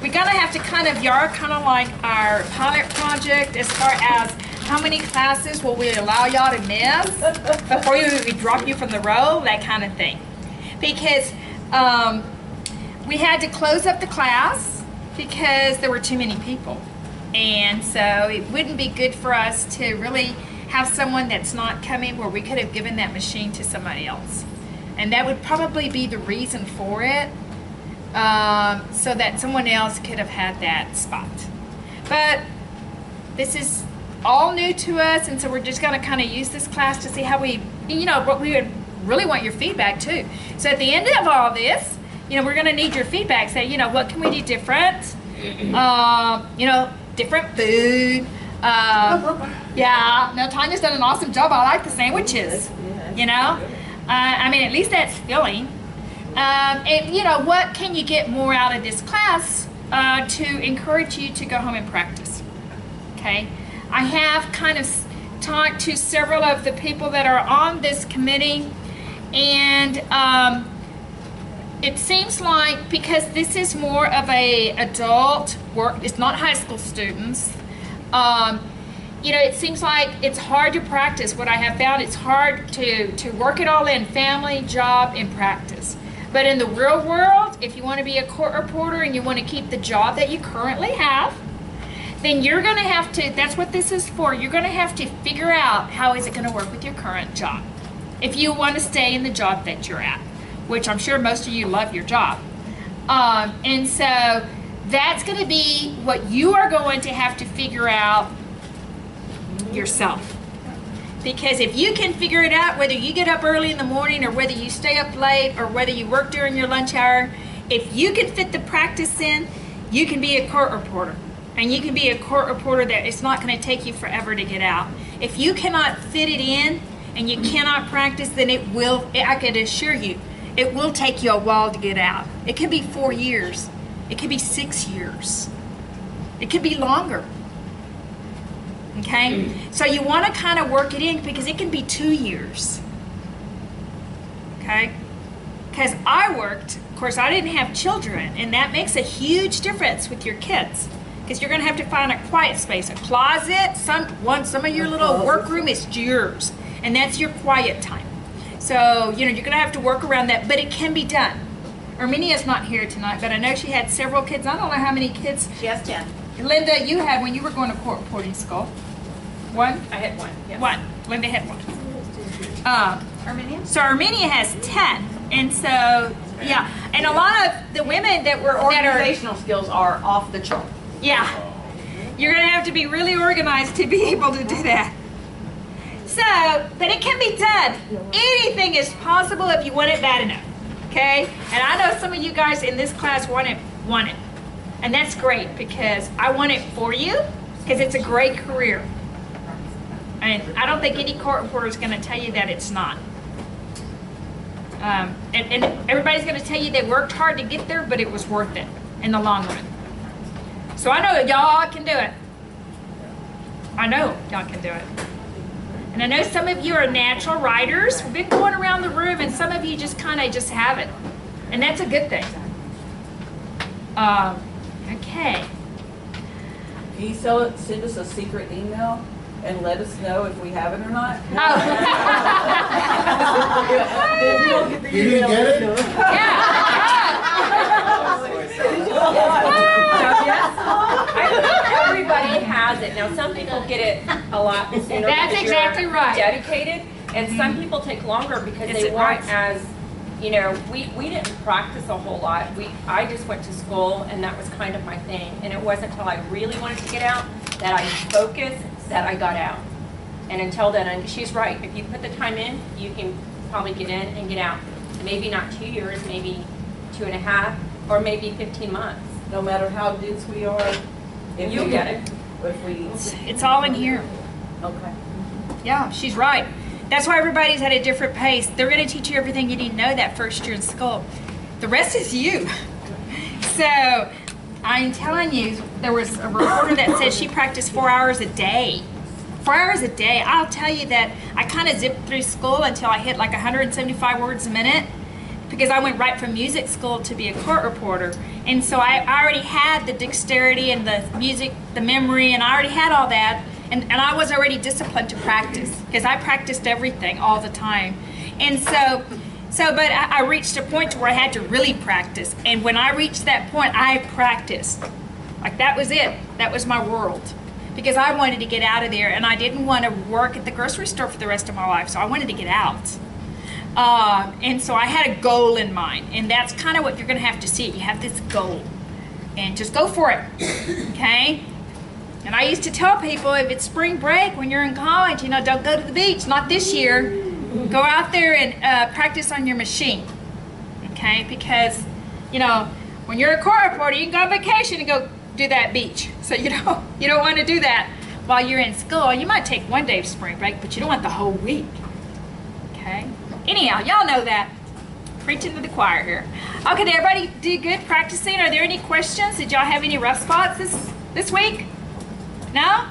we're gonna have to kind of, y'all are kind of like our pilot project as far as how many classes will we allow y'all to miss before we drop you from the roll, that kind of thing. Because we had to close up the class because there were too many people. And so it wouldn't be good for us to really have someone that's not coming where we could have given that machine to somebody else. And that would probably be the reason for it, so that someone else could have had that spot. But this is all new to us, and so we're just going to kind of use this class to see how we, what we would really want your feedback too. So at the end of all this, we're going to need your feedback. Say, what can we do different? Different food. Yeah, no, Tanya's done an awesome job. I like the sandwiches, I mean, at least that's filling. And, what can you get more out of this class to encourage you to go home and practice? Okay, I have kind of talked to several of the people that are on this committee, and it seems like, because this is more of a adult work, it's not high school students, it seems like it's hard to practice. What I have found, it's hard to work it all in, family, job, and practice. But in the real world, if you want to be a court reporter and you want to keep the job that you currently have, then you're going to have to, that's what this is for, you're going to have to figure out how is it going to work with your current job if you want to stay in the job that you're at, which I'm sure most of you love your job. And so that's going to be what you are going to have to figure out yourself. Because if you can figure it out, whether you get up early in the morning or whether you stay up late or whether you work during your lunch hour, if you can fit the practice in, you can be a court reporter. And you can be a court reporter that it's not going to take you forever to get out. If you cannot fit it in and you cannot practice, then it will, I can assure you, it will take you a while to get out. It could be 4 years. It could be 6 years. It could be longer. Okay? So you want to kind of work it in because it can be 2 years. Okay? Because I worked, of course, I didn't have children, and that makes a huge difference with your kids. Because you're going to have to find a quiet space, a closet, some of your little workroom is yours, and that's your quiet time. So, you're going to have to work around that, but it can be done. Armenia's not here tonight, but I know she had several kids. I don't know how many kids. She has 10. Linda, you had when you were going to court reporting school. One? I had 1, yes. 1. Linda had 1. Armenia? So Armenia has 10. And so, yeah. And a lot of the women that were Organizational skills are off the chart. Yeah. You're going to have to be really organized to be able to do that. So, but it can be done. Anything is possible if you want it bad enough. Okay? And I know some of you guys in this class want it. And that's great because I want it for you because it's a great career. And I don't think any court reporter is going to tell you that it's not. And everybody's going to tell you they worked hard to get there, but it was worth it in the long run. So I know y'all can do it. I know y'all can do it. And I know some of you are natural writers. We've been going around the room, and some of you just kind of just have it. And that's a good thing. Okay. Can you send us a secret email and let us know if we have it or not? Oh. You didn't get it? Everybody has it. Now, some people get it a lot sooner. That's exactly right. Dedicated, and some people take longer because they weren't as, we didn't practice a whole lot. I just went to school, and that was kind of my thing. And it wasn't until I really wanted to get out that I focused, that I got out. And until then, and she's right. If you put the time in, you can probably get in and get out. Maybe not 2 years, maybe 2.5, or maybe 15 months. No matter how dense we are, if You'll we get it. If we, It's all in here. okay. Yeah, she's right. That's why everybody's at a different pace. They're going to teach you everything you need to know that first year in school. The rest is you. So I'm telling you, there was a reporter that said she practiced 4 hours a day. 4 hours a day. I'll tell you that I kind of zipped through school until I hit like 175 words a minute because I went right from music school to be a court reporter. And so I already had the dexterity and the music, the memory, and I already had all that. And I was already disciplined to practice because I practiced everything all the time. And but I reached a point to where I had to really practice. And when I reached that point, I practiced. Like that was it. That was my world. Because I wanted to get out of there, and I didn't want to work at the grocery store for the rest of my life. So I wanted to get out. And so I had a goal in mind. And that's kind of what you're going to have to see. You have this goal. And just go for it. Okay? And I used to tell people, if it's spring break when you're in college, you know, don't go to the beach. Not this year. Go out there and practice on your machine. Okay? Because, you know, when you're a court reporter, you can go on vacation and go do that beach. So you don't want to do that while you're in school. You might take one day of spring break, but you don't want the whole week. Okay? Anyhow, y'all know that. Preaching to the choir here. Okay, did everybody do good practicing? Are there any questions? Did y'all have any rough spots this week? No?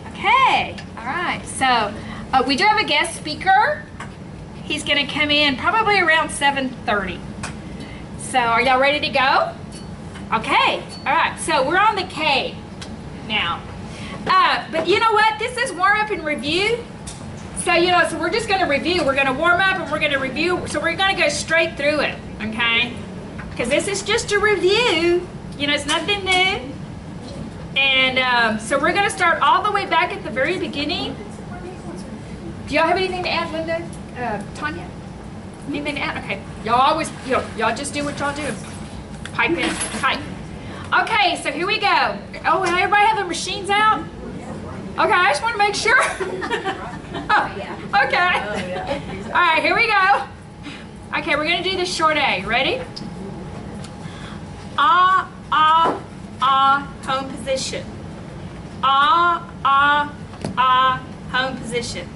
Okay. All right. So we do have a guest speaker. He's going to come in probably around 7:30. So are y'all ready to go? Okay. All right. So we're on the K now. But you know what? This is warm up and review. So, you know, so we're just going to review. We're going to warm up and we're going to review. So we're going to go straight through it. Okay? Because this is just a review. You know, it's nothing new. And so we're going to start all the way back at the very beginning. Do y'all have anything to add, Linda? Tanya? Anything to add? Okay. Y'all always, y'all just do what y'all do. Pipe in. Pipe. Okay, so here we go. Oh, and everybody have their machines out? Okay, I just want to make sure. Oh, yeah. Okay. All right, here we go. Okay, we're going to do the short A. Ready? Ah, ah, ah, home position. Ah, ah, ah, home position.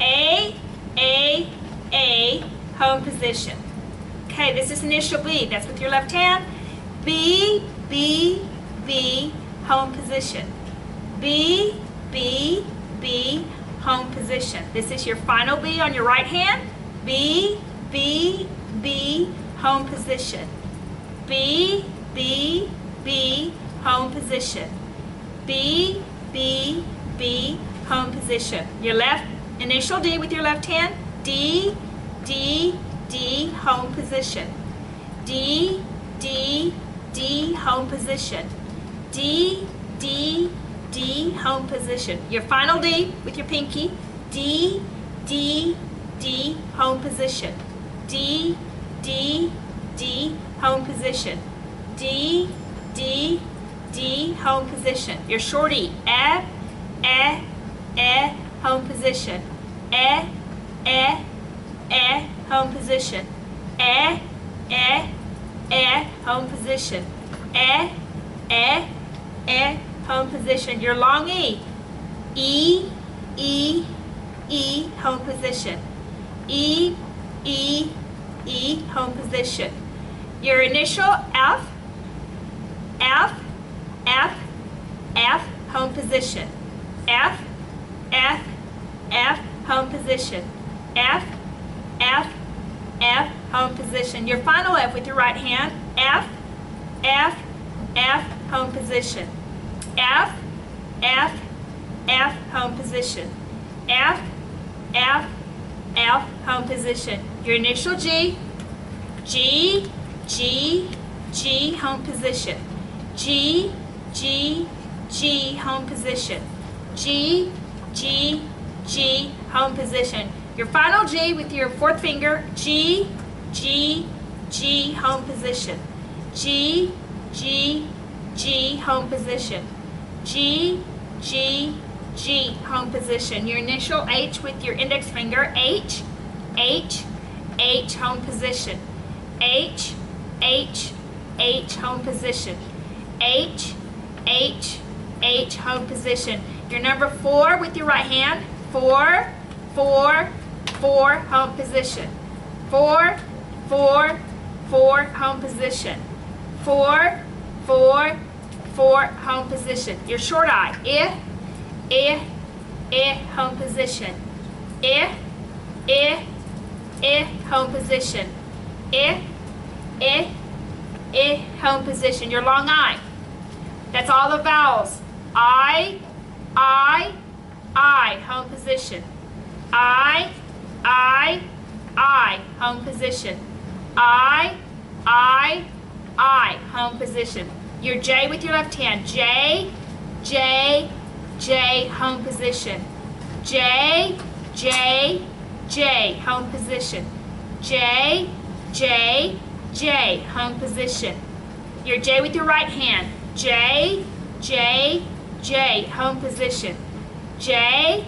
A, home position. Okay, this is initial B. That's with your left hand. B, B, B, home position. B, B, B, home position. This is your final B on your right hand. B, B, B, home position. B, B, B, home position. B, B, B, home position. Your left initial D with your left hand. D, D, D, home position. D, D, D, home position. D, D, D, home position. Your final D with your pinky. D, D, D, home position. D, D, D, home position. D, D, D, home position. Your short E. Home position. Home position. Home position. Home position. Your long E. E, home position. E, home position. Your initial F, home position. F, home position. F, home position. Your final F with your right hand. F, home position. F, home position. F, home position. Your initial G, G, home position. G, home position. G, home position. Your final G with your fourth finger. G, home position. G, home position. G, home position. Your initial H with your index finger. H, home position. H, home position. H, home position. Your number 4 with your right hand. 4, home position. 4, home position. 4, home position. Your short I. Home position. Home position. home position. Your long I. That's all the vowels. I, home position. I, home position. I, home position. Your J with your left hand. J, home position. J, home position. J, home position. Your J with your right hand. J, home position. J,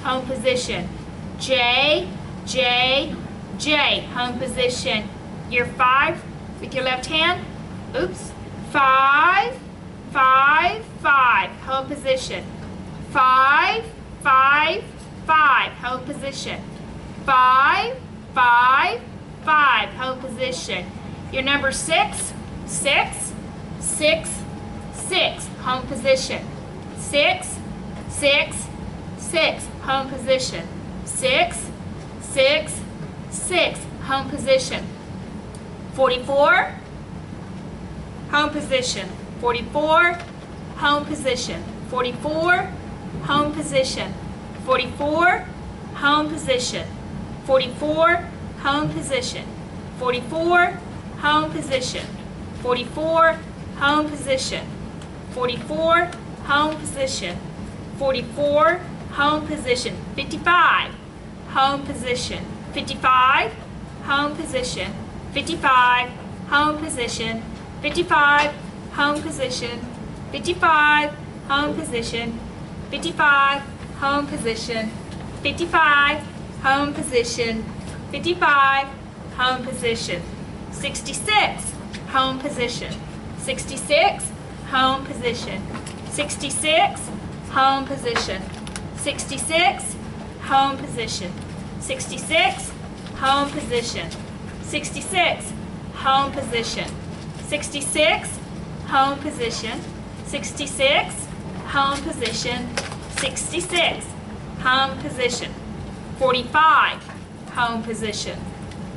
home position. J, home position. Your 5 with your left hand. Oops. 5, home position. 5, home position. 5, home position. Your number 6, home position. 6, home position. 6, home position. 44, home position. 44, home position. 44, home position. 44, home position. 44, home position. 44, home position. 44, home position. 44, home position. 44, home position. 55, home position. 55, home position. 55, home position. 55, home position. 55, home position. 55, home position. 55, home position. 55, home position. 66, home position. 66, home position. 66, home position. 66, home position. 66, home position. 66, home position. 66, home position. 66, home position. 66, home position. 45, home position.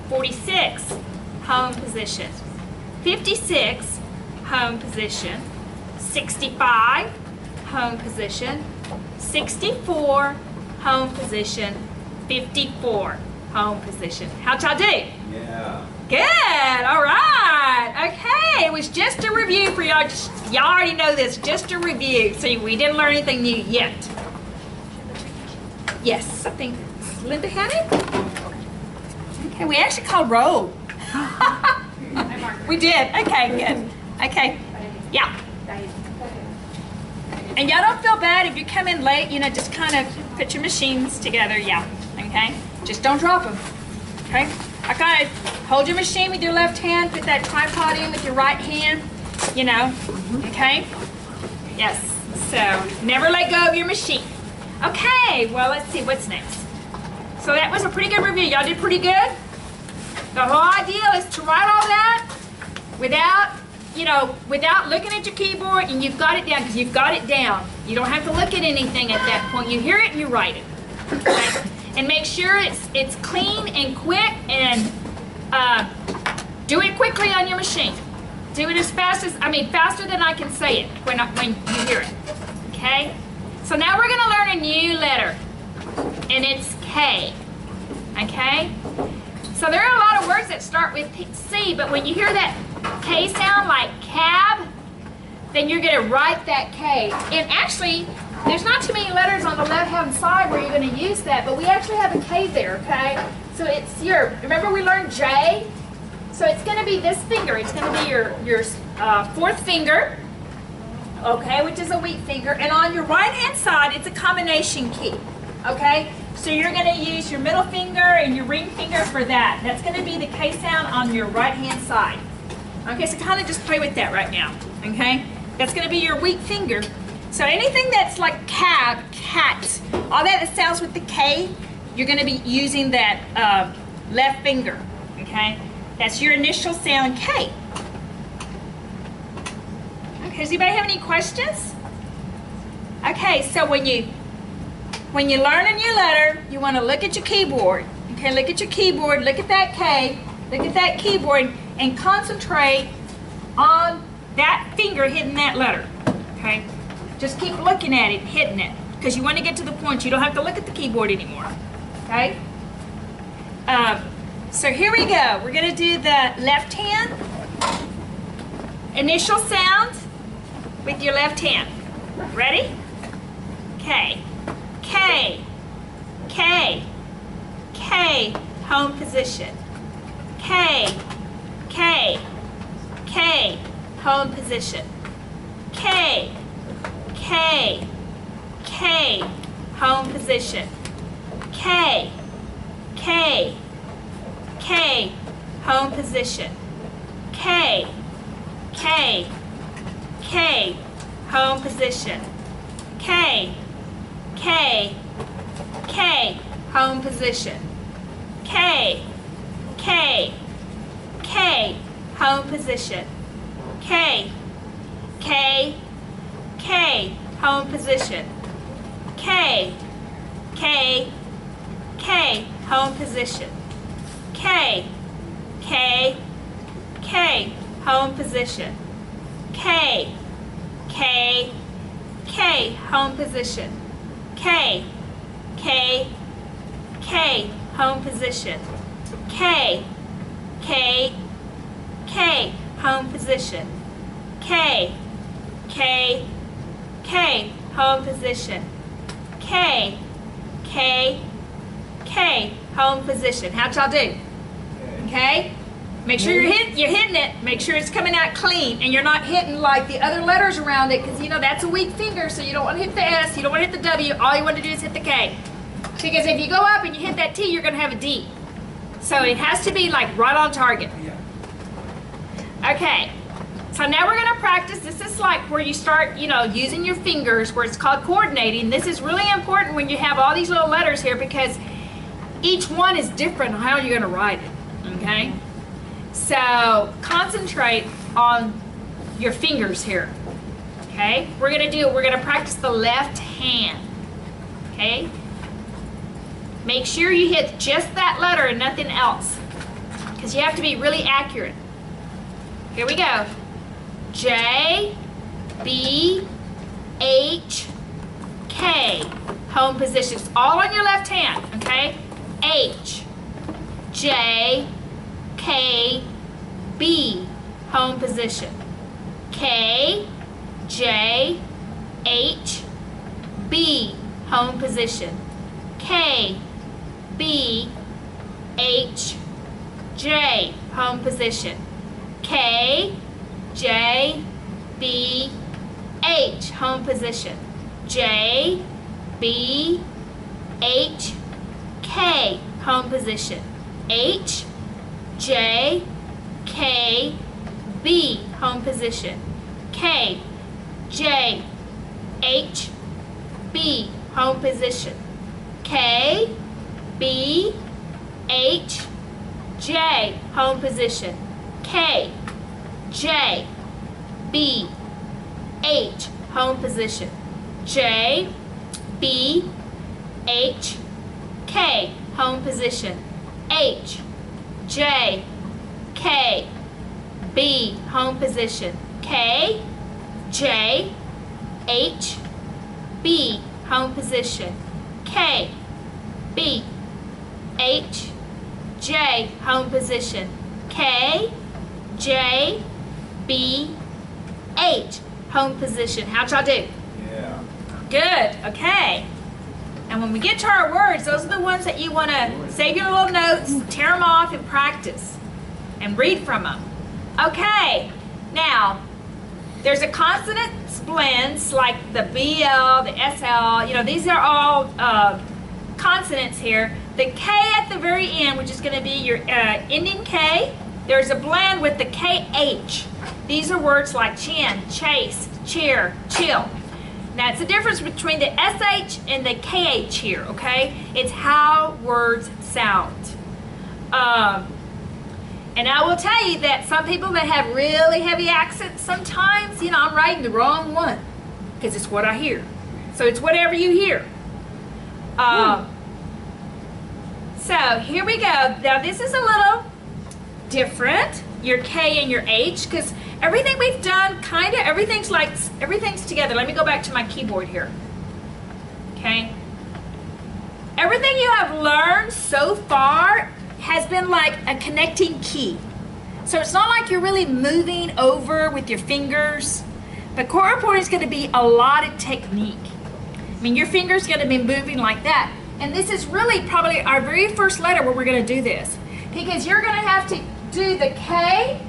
46, home position. 56, home position. 65, home position. 64, home position. 54, home position. How'd y'all do? Yeah. Good, all right. Okay, it was just a review for y'all. Y'all already know this, just a review. See, we didn't learn anything new yet. Yes, I think Linda had it. Okay, we actually called roll. We did, okay, good. Okay, yeah. And y'all don't feel bad if you come in late, you know, just kind of put your machines together, yeah, okay? Just don't drop them, okay? I kind of hold your machine with your left hand, put that tripod in with your right hand, you know, okay? Yes, so never let go of your machine. Okay, well, let's see, what's next? So that was a pretty good review. Y'all did pretty good? The whole idea is to write all that without, you know, without looking at your keyboard, and you've got it down, because you've got it down. You don't have to look at anything at that point. You hear it and you write it. Okay? And make sure it's clean and quick, and do it quickly on your machine. Do it as fast as, faster than I can say it when you hear it. Okay? So now we're going to learn a new letter, and it's K. Okay? So there are a lot of words that start with C, but when you hear that K sound, like cab, then you're going to write that K. And actually, there's not too many letters on the left-hand side where you're going to use that, but we actually have a K there, okay? So it's remember we learned J? So it's going to be this finger. It's going to be your fourth finger, okay, which is a weak finger. And on your right-hand side, it's a combination key, okay? So you're going to use your middle finger and your ring finger for that. That's going to be the K sound on your right-hand side. Okay, so kind of just play with that right now, okay? That's going to be your weak finger. So anything that's like cab, cat, all that sounds with the K, you're going to be using that left finger, okay? That's your initial sound, K. Okay, does anybody have any questions? Okay, so when you learn a new letter, you want to look at your keyboard. Okay, look at your keyboard, look at that K, look at that keyboard, and concentrate on that finger hitting that letter, okay? Just keep looking at it, hitting it, because you want to get to the point. You don't have to look at the keyboard anymore, okay? So here we go. We're going to do the left hand initial sound with your left hand. Ready? K, K, K, K, home position. K, K, K, home position. K, K, K, home position. K, K, K, home position. K, K, K, home position. K, K, K, home position. K, K, K, home position. K, K, K, home position. K, K, K, home position. K, K, K, home position. K, K, K, home position. K, K, K, home position. K, K, K, home position. K, K, K, home position. K, K, K, home position. How'd y'all do? Okay? Make sure you're hitting it. Make sure it's coming out clean, and you're not hitting like the other letters around it, because you know that's a weak finger, so you don't want to hit the S, you don't want to hit the W, all you want to do is hit the K. Because if you go up and you hit that T, you're going to have a D. So it has to be like right on target. Okay, so now we're going to practice. This is like where you start, you know, using your fingers, where it's called coordinating. This is really important when you have all these little letters here, because each one is different on how you're going to write it, okay? So concentrate on your fingers here, okay? We're going to practice the left hand, okay? Make sure you hit just that letter and nothing else, because you have to be really accurate. Here we go. J, B, H, K. Home positions. All on your left hand, okay? H, J, K, B. Home position. K, J, H, B. Home position. K, B, H, J. Home position. K, J, B, H. Home position. J, B, H, K. Home position. H, J, K, B. Home position. K, J, H, B. Home position. K, B, H, J. Home position. K, J, B, H. Home position. J, B, H, K. Home position. H, J, K, B. Home position. K, J, H, B. Home position. K, B, H, J. Home position. K, J, B, H. Home position. How'd y'all do? Yeah. Good. Okay. And when we get to our words, those are the ones that you want to save your little notes, tear them off, and practice. And read from them. Okay. Now, there's a consonants blends like the BL, the SL. You know, these are all consonants here. The K at the very end, which is going to be your ending K, there's a blend with the KH. These are words like chin, chase, cheer, chill. Now, it's the difference between the SH and the KH here, okay? It's how words sound. And I will tell you that some people that have really heavy accents, sometimes, you know, I'm writing the wrong one because it's what I hear. So it's whatever you hear. So here we go. Now, this is a little different. your K and your H, because everything we've done, everything's together. Let me go back to my keyboard here. Okay. Everything you have learned so far has been like a connecting key. So it's not like you're really moving over with your fingers, but chord reporting is going to be a lot of technique. I mean, your finger's going to be moving like that. And this is really probably our very first letter where we're going to do this, because you're going to have to do the K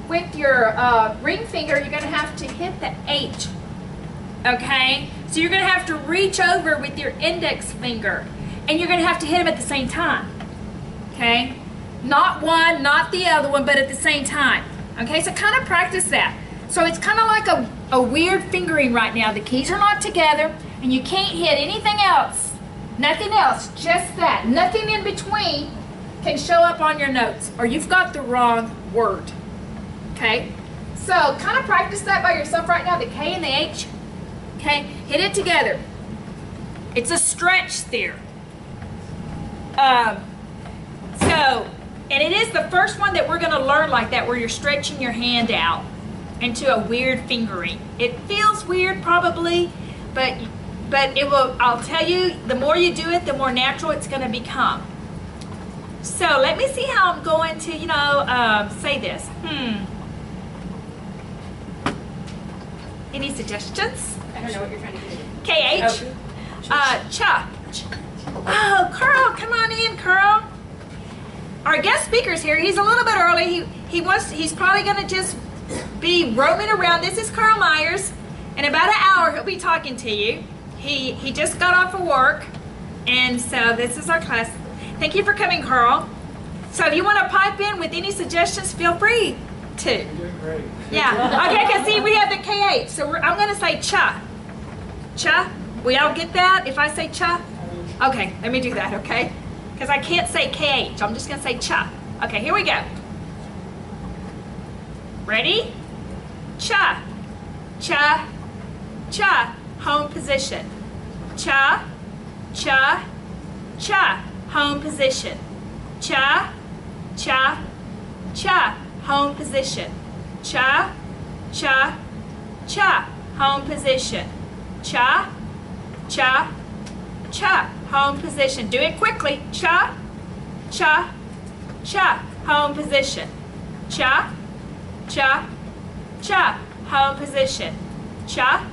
with your ring finger. You're going to have to hit the H. Okay? So you're going to have to reach over with your index finger, and you're going to have to hit them at the same time. Okay? Not one, not the other one, but at the same time. Okay? So kind of practice that. So it's kind of like a weird fingering right now. The keys are not together, and you can't hit anything else. Nothing else. Just that. Nothing in between can show up on your notes, or you've got the wrong word. Okay? So kind of practice that by yourself right now, the K and the H. Okay? Hit it together. It's a stretch there. And it is the first one that we're going to learn like that, where you're stretching your hand out into a weird fingering. It feels weird probably, but it will, I'll tell you, the more you do it, the more natural it's going to become. So let me see how I'm going to, say this. Any suggestions? I don't know what you're trying to do. KH. Cha. Oh, Carl, come on in, Carl. Our guest speaker's here. He's a little bit early. He's probably going to just be roaming around. This is Carl Myers. In about an hour, he'll be talking to you. He just got off of work, and so this is our class. Thank you for coming, Carl. So if you want to pipe in with any suggestions, feel free to. You're doing great. Yeah. Okay, because see, we have the KH. So I'm going to say cha. Cha. We all get that if I say cha? Okay, let me do that, okay? Because I can't say KH. I'm just going to say cha. Okay, here we go. Ready? Cha. Cha. Cha. Home position. Cha. Cha. Cha. Home position. Cha. Cha. Cha. Home position. Cha. Cha. Cha. Home position. Cha. Cha. Cha. Home position. Do it quickly. Cha. Cha. Cha. Home position. Cha. Cha. Cha. Home position. Cha.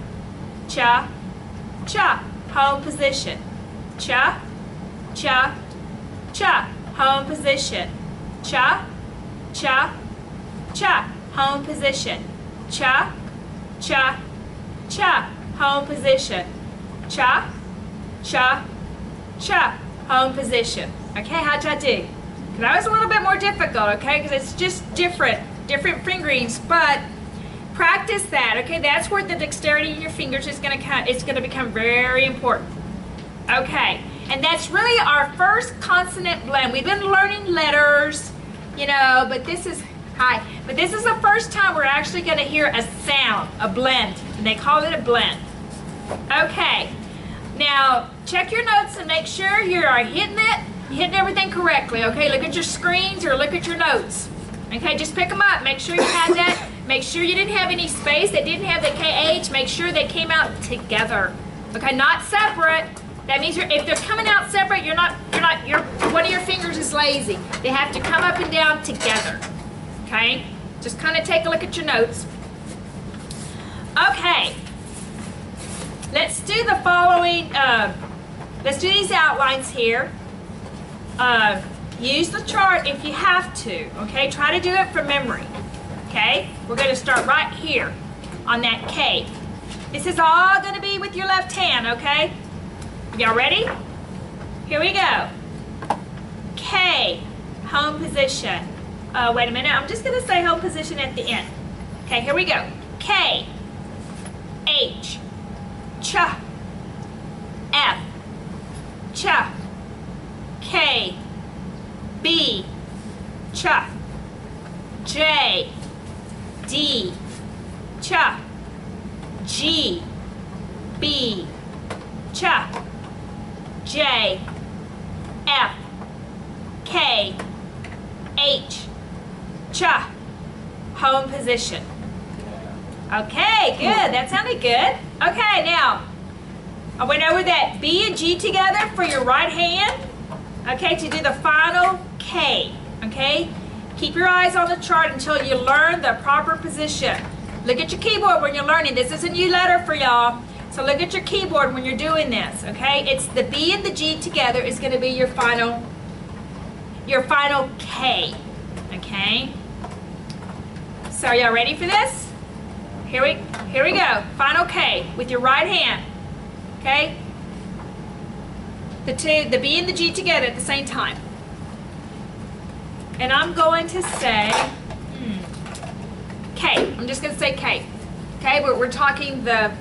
Cha. Cha. Home position. Cha. Cha. Cha. Home position. Cha. Cha. Cha. Home position. Cha. Cha. Cha. Home position. Cha. Cha. Cha. Home position. Okay, how'd y'all do? That was a little bit more difficult, okay, because it's just different fingerings, but practice that, okay? That's where the dexterity in your fingers is going to become very important. Okay, and that's really our first consonant blend. We've been learning letters, but this is the first time we're actually going to hear a sound, a blend, and they call it a blend. Okay, now check your notes and make sure you are hitting everything correctly, okay? Look at your screens or look at your notes. Okay, just pick them up. Make sure you had that. Make sure you didn't have any space that didn't have the KH. Make sure they came out together. Okay, not separate. That means if they're coming out separate, one of your fingers is lazy. They have to come up and down together. Okay? Just kind of take a look at your notes. Okay. Let's do the following, let's do these outlines here. Use the chart if you have to, okay? Try to do it from memory, okay? We're going to start right here on that K. This is all going to be with your left hand, okay? Y'all ready? Here we go. K, home position. Wait a minute, I'm just going to say home position at the end. Okay, here we go. K, H, cha, F, cha, K, B, cha, J, D, cha, G, B, cha, J, F, K, H, cha, home position. Okay, good. That sounded good. Okay, now, I went over that B and G together for your right hand. Okay, to do the final K. Okay, keep your eyes on the chart until you learn the proper position. Look at your keyboard when you're learning. This is a new letter for y'all. So look at your keyboard when you're doing this. Okay, it's the B and the G together is going to be your final K. Okay. So are y'all ready for this? Here we go. Final K with your right hand. Okay? The B and the G together at the same time. And I'm going to say K. I'm just going to say K. Okay? We're talking the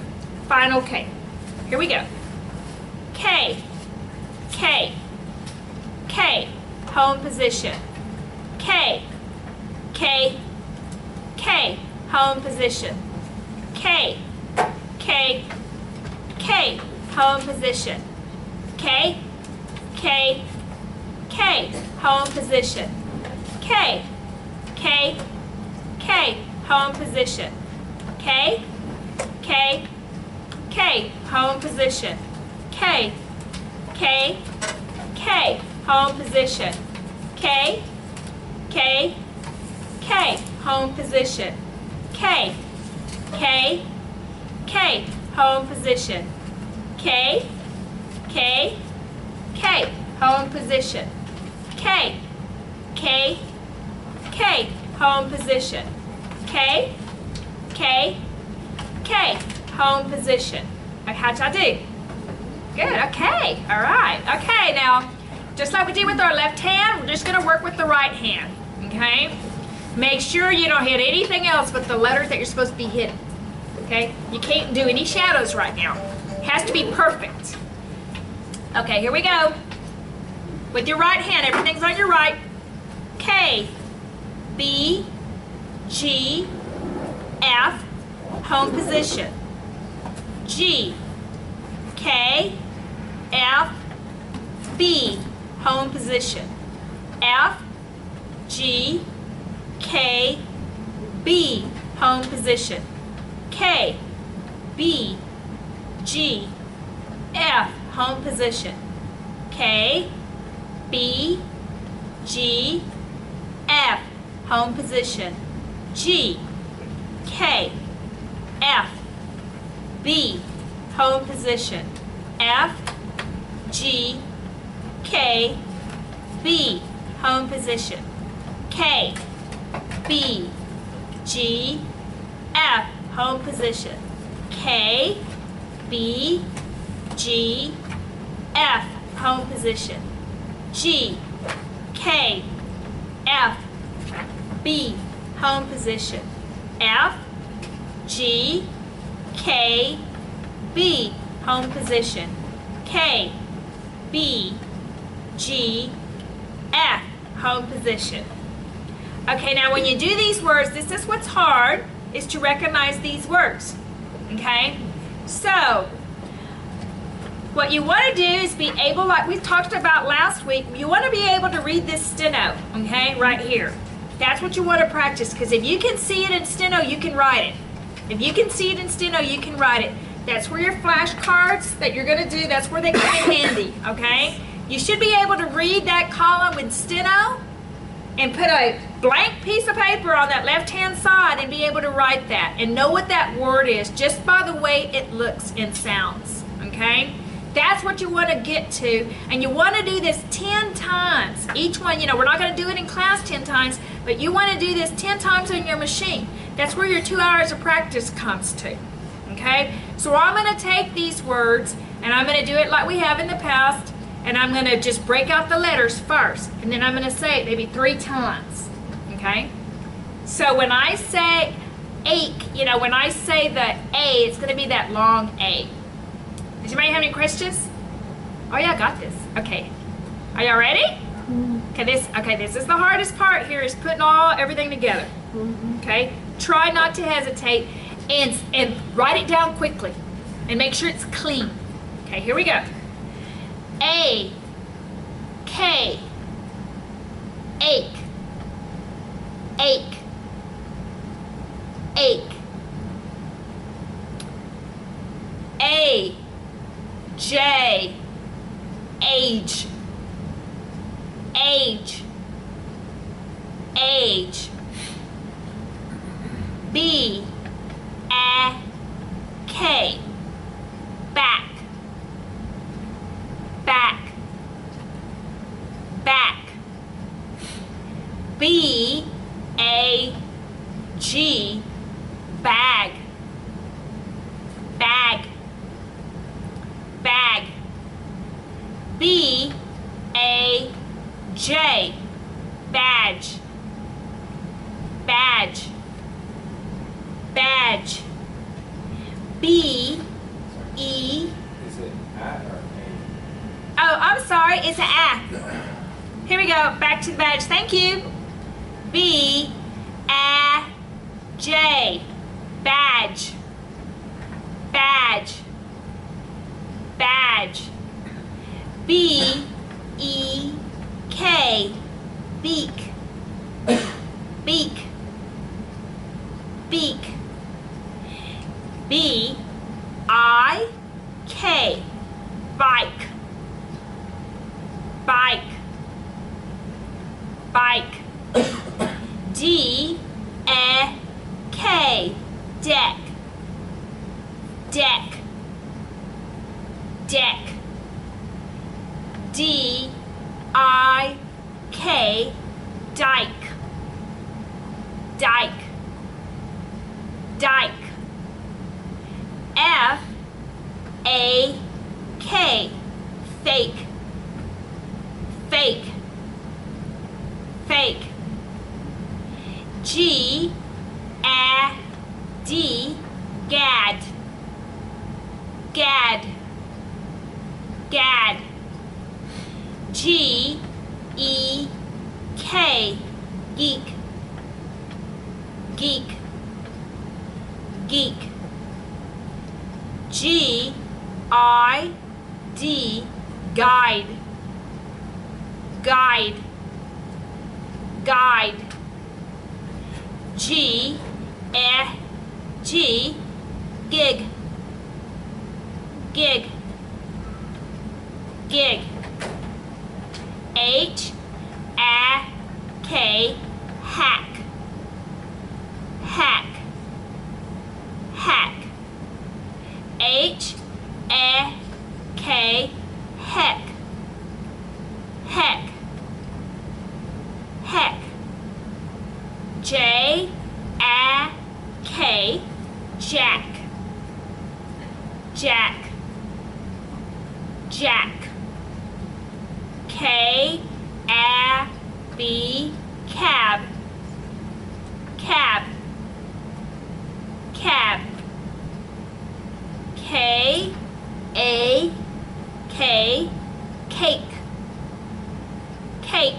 final K. Here we go. K. K. K. Home position. K. K. K. Home position. K. K. K. Home position. K. K. K. Home position. K. K. K. Home position. K. K. K. Home position. K. K. K. Home position. K. K. K. Home position. K. K. K. Home position. K. K. K. Home position. K. K. K. Home position. K. K. K. Home position. Okay, how'd y'all do? Good, okay, all right. Okay, now, just like we did with our left hand, we're just gonna work with the right hand, okay? Make sure you don't hit anything else but the letters that you're supposed to be hitting, okay? You can't do any shadows right now. It has to be perfect. Okay, here we go. With your right hand, everything's on your right. K, B, G, F, home position. G, K, F, B, home position. F, G, K, B, home position. K, B, G, F, home position. K, B, G, F, home position. G, K, F, B, home position. F, G, K, B, home position. K, B, G, F, home position. K, B, G, F, home position. G, K, F, B, home position. F, G, K, B, home position. K, B, G, F, home position. Okay, now when you do these words, this is what's hard, is to recognize these words. Okay? So, what you want to do is be able, like we talked about last week, you want to be able to read this steno, okay, right here. That's what you want to practice, because if you can see it in steno, you can write it. If you can see it in steno, you can write it. That's where your flashcards that you're going to do, that's where they come in handy, okay? You should be able to read that column with steno and put a blank piece of paper on that left-hand side and be able to write that and know what that word is just by the way it looks and sounds, okay? That's what you want to get to, and you want to do this 10 times. Each one, you know, we're not going to do it in class 10 times, but you want to do this 10 times on your machine. That's where your 2 hours of practice comes to, okay? So I'm going to take these words, and I'm going to do it like we have in the past, and I'm going to just break out the letters first, and then I'm going to say it maybe 3 times, okay? So when I say ache, you know, when I say the A, it's going to be that long A. Does anybody have any questions? Oh yeah, I got this. Okay. Are y'all ready? Okay, this is the hardest part here, is putting everything together. Okay? Try not to hesitate and write it down quickly and make sure it's clean. Okay, here we go. A, K, ache, ache, ache. A, J, age. Age. Age. B, A, K. Back. Back. Back. B, A, G. Bag. Bag. Bag. B, A, J. Badge. Badge. Badge. B, E. Is it at or a? Oh, I'm sorry, it's an A. Here we go, back to the badge. Thank you. B, A, J. Badge. Badge. Badge. B, E, K. Beak. Beak. Beak. B, I, K. Bike. Bike. Bike. D, E, K. Deck. Deck. Deck. D, I, K. Dike. Dike. Dike. F, A, K. Fake. Fake. Fake. G, A, D. Gad. Gad. Gad. G, E, K. Geek. Geek. Geek. G, I, D. Guide. Guide. Guide. G, E, G. Gig. Gig. Gig. H, A, K. Hack. Hack. Hack. H, A, K. Heck. Heck. Heck. J, A, K. Jack. Jack. Jack. K, A, B. Cab. Cab. Cab. K, A, K. Cake. Cake.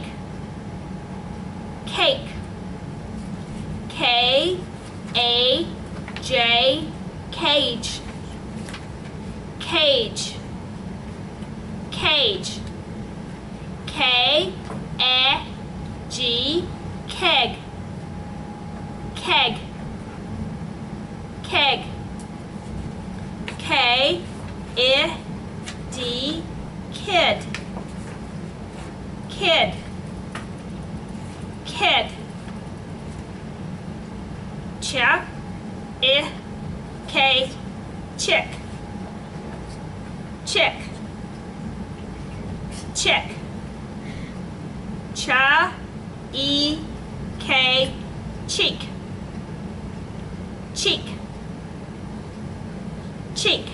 Cake. K, A, J. Cage. Cage. Cage. K, A, G. Keg. Keg. Keg. K, I, D. Kid. Kid. Kid. Ch, I, K. Chick. Chick. Chick. Cha, E, K. Cheek. Cheek. Cheek.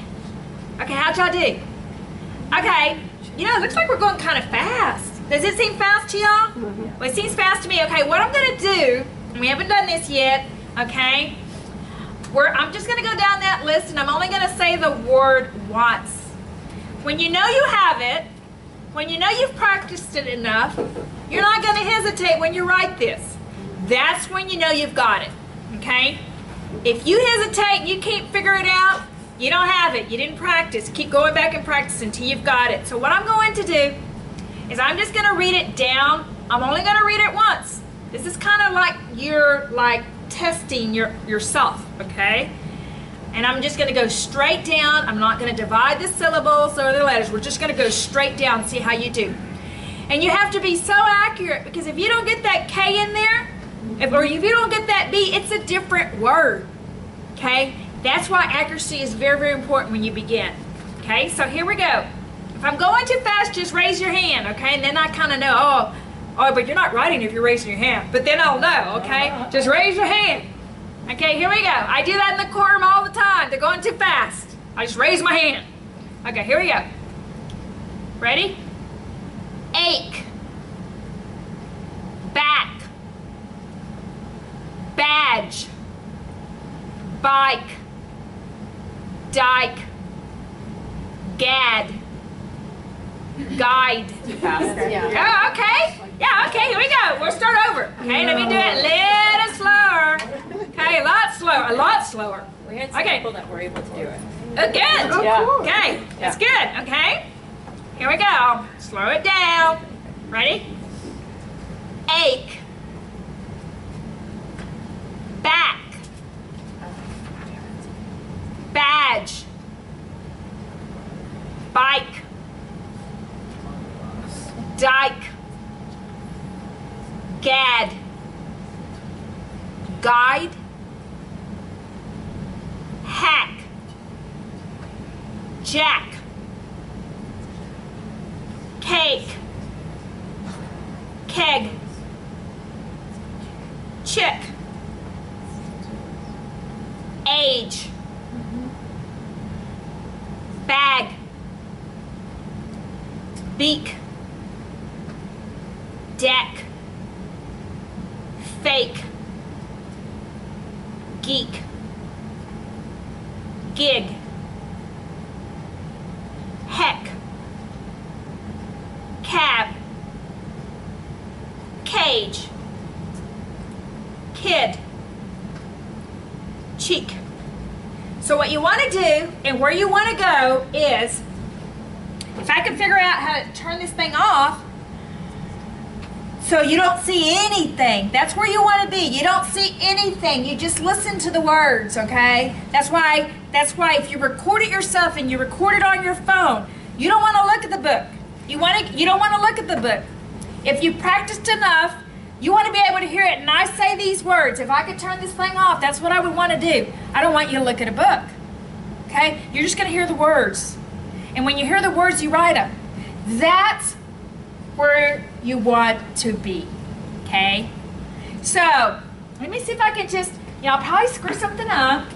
Okay, how'd y'all do? Okay, you know, it looks like we're going kind of fast. Does it seem fast to y'all? Well, it seems fast to me. Okay, what I'm gonna do, and we haven't done this yet, okay? I'm just gonna go down that list and I'm only gonna say the word once. When you know you have it, when you know you've practiced it enough, you're not gonna hesitate when you write this. That's when you know you've got it, okay? If you hesitate and you can't figure it out, you don't have it. You didn't practice. Keep going back and practice until you've got it. So what I'm going to do is I'm just going to read it down. I'm only going to read it once. This is kind of like your testing yourself, okay? And I'm just going to go straight down. I'm not going to divide the syllables or the letters. We're just going to go straight down and see how you do. And you have to be so accurate, because if you don't get that K in there, or if you don't get that B, it's a different word, okay? That's why accuracy is very, very important when you begin, okay? So here we go. If I'm going too fast, just raise your hand, okay? And then I kind of know, oh, but you're not writing if you're raising your hand. But then I'll know, okay? Just raise your hand. Okay, here we go. I do that in the courtroom all the time. They're going too fast. I just raise my hand. Okay, here we go. Ready? Ache. Back. Badge. Bike. Dike. Gad. Guide. Oh, okay. Yeah, okay, here we go. We'll start over. Okay, let me do it a little slower. Okay, a lot slower. We had some people that were able to do it. Oh, good. Yeah. Okay, that's good. Okay, here we go. Slow it down. Ready? Ache. Back. Badge. Bike. Dike. Gad. Guide. Hack. Jack. Cake. Keg. Chick. Age. Bag. Beak. Deck. Fake. Geek. Gig. Heck. Cab. Cage. Kid. Cheek. So what you want to do and where you want to go is, if I can figure out how to turn this thing off so you don't see anything, that's where you want to be. You don't see anything. You just listen to the words, okay? That's why if you record it yourself and you record it on your phone, you don't want to look at the book. You don't want to look at the book. If you practiced enough, you want to be able to hear it. And I say these words. If I could turn this thing off, that's what I would want to do. I don't want you to look at a book, okay? You're just going to hear the words. And when you hear the words, you write them. That's where you want to be, okay? So, let me see if I can just, I'll probably screw something up.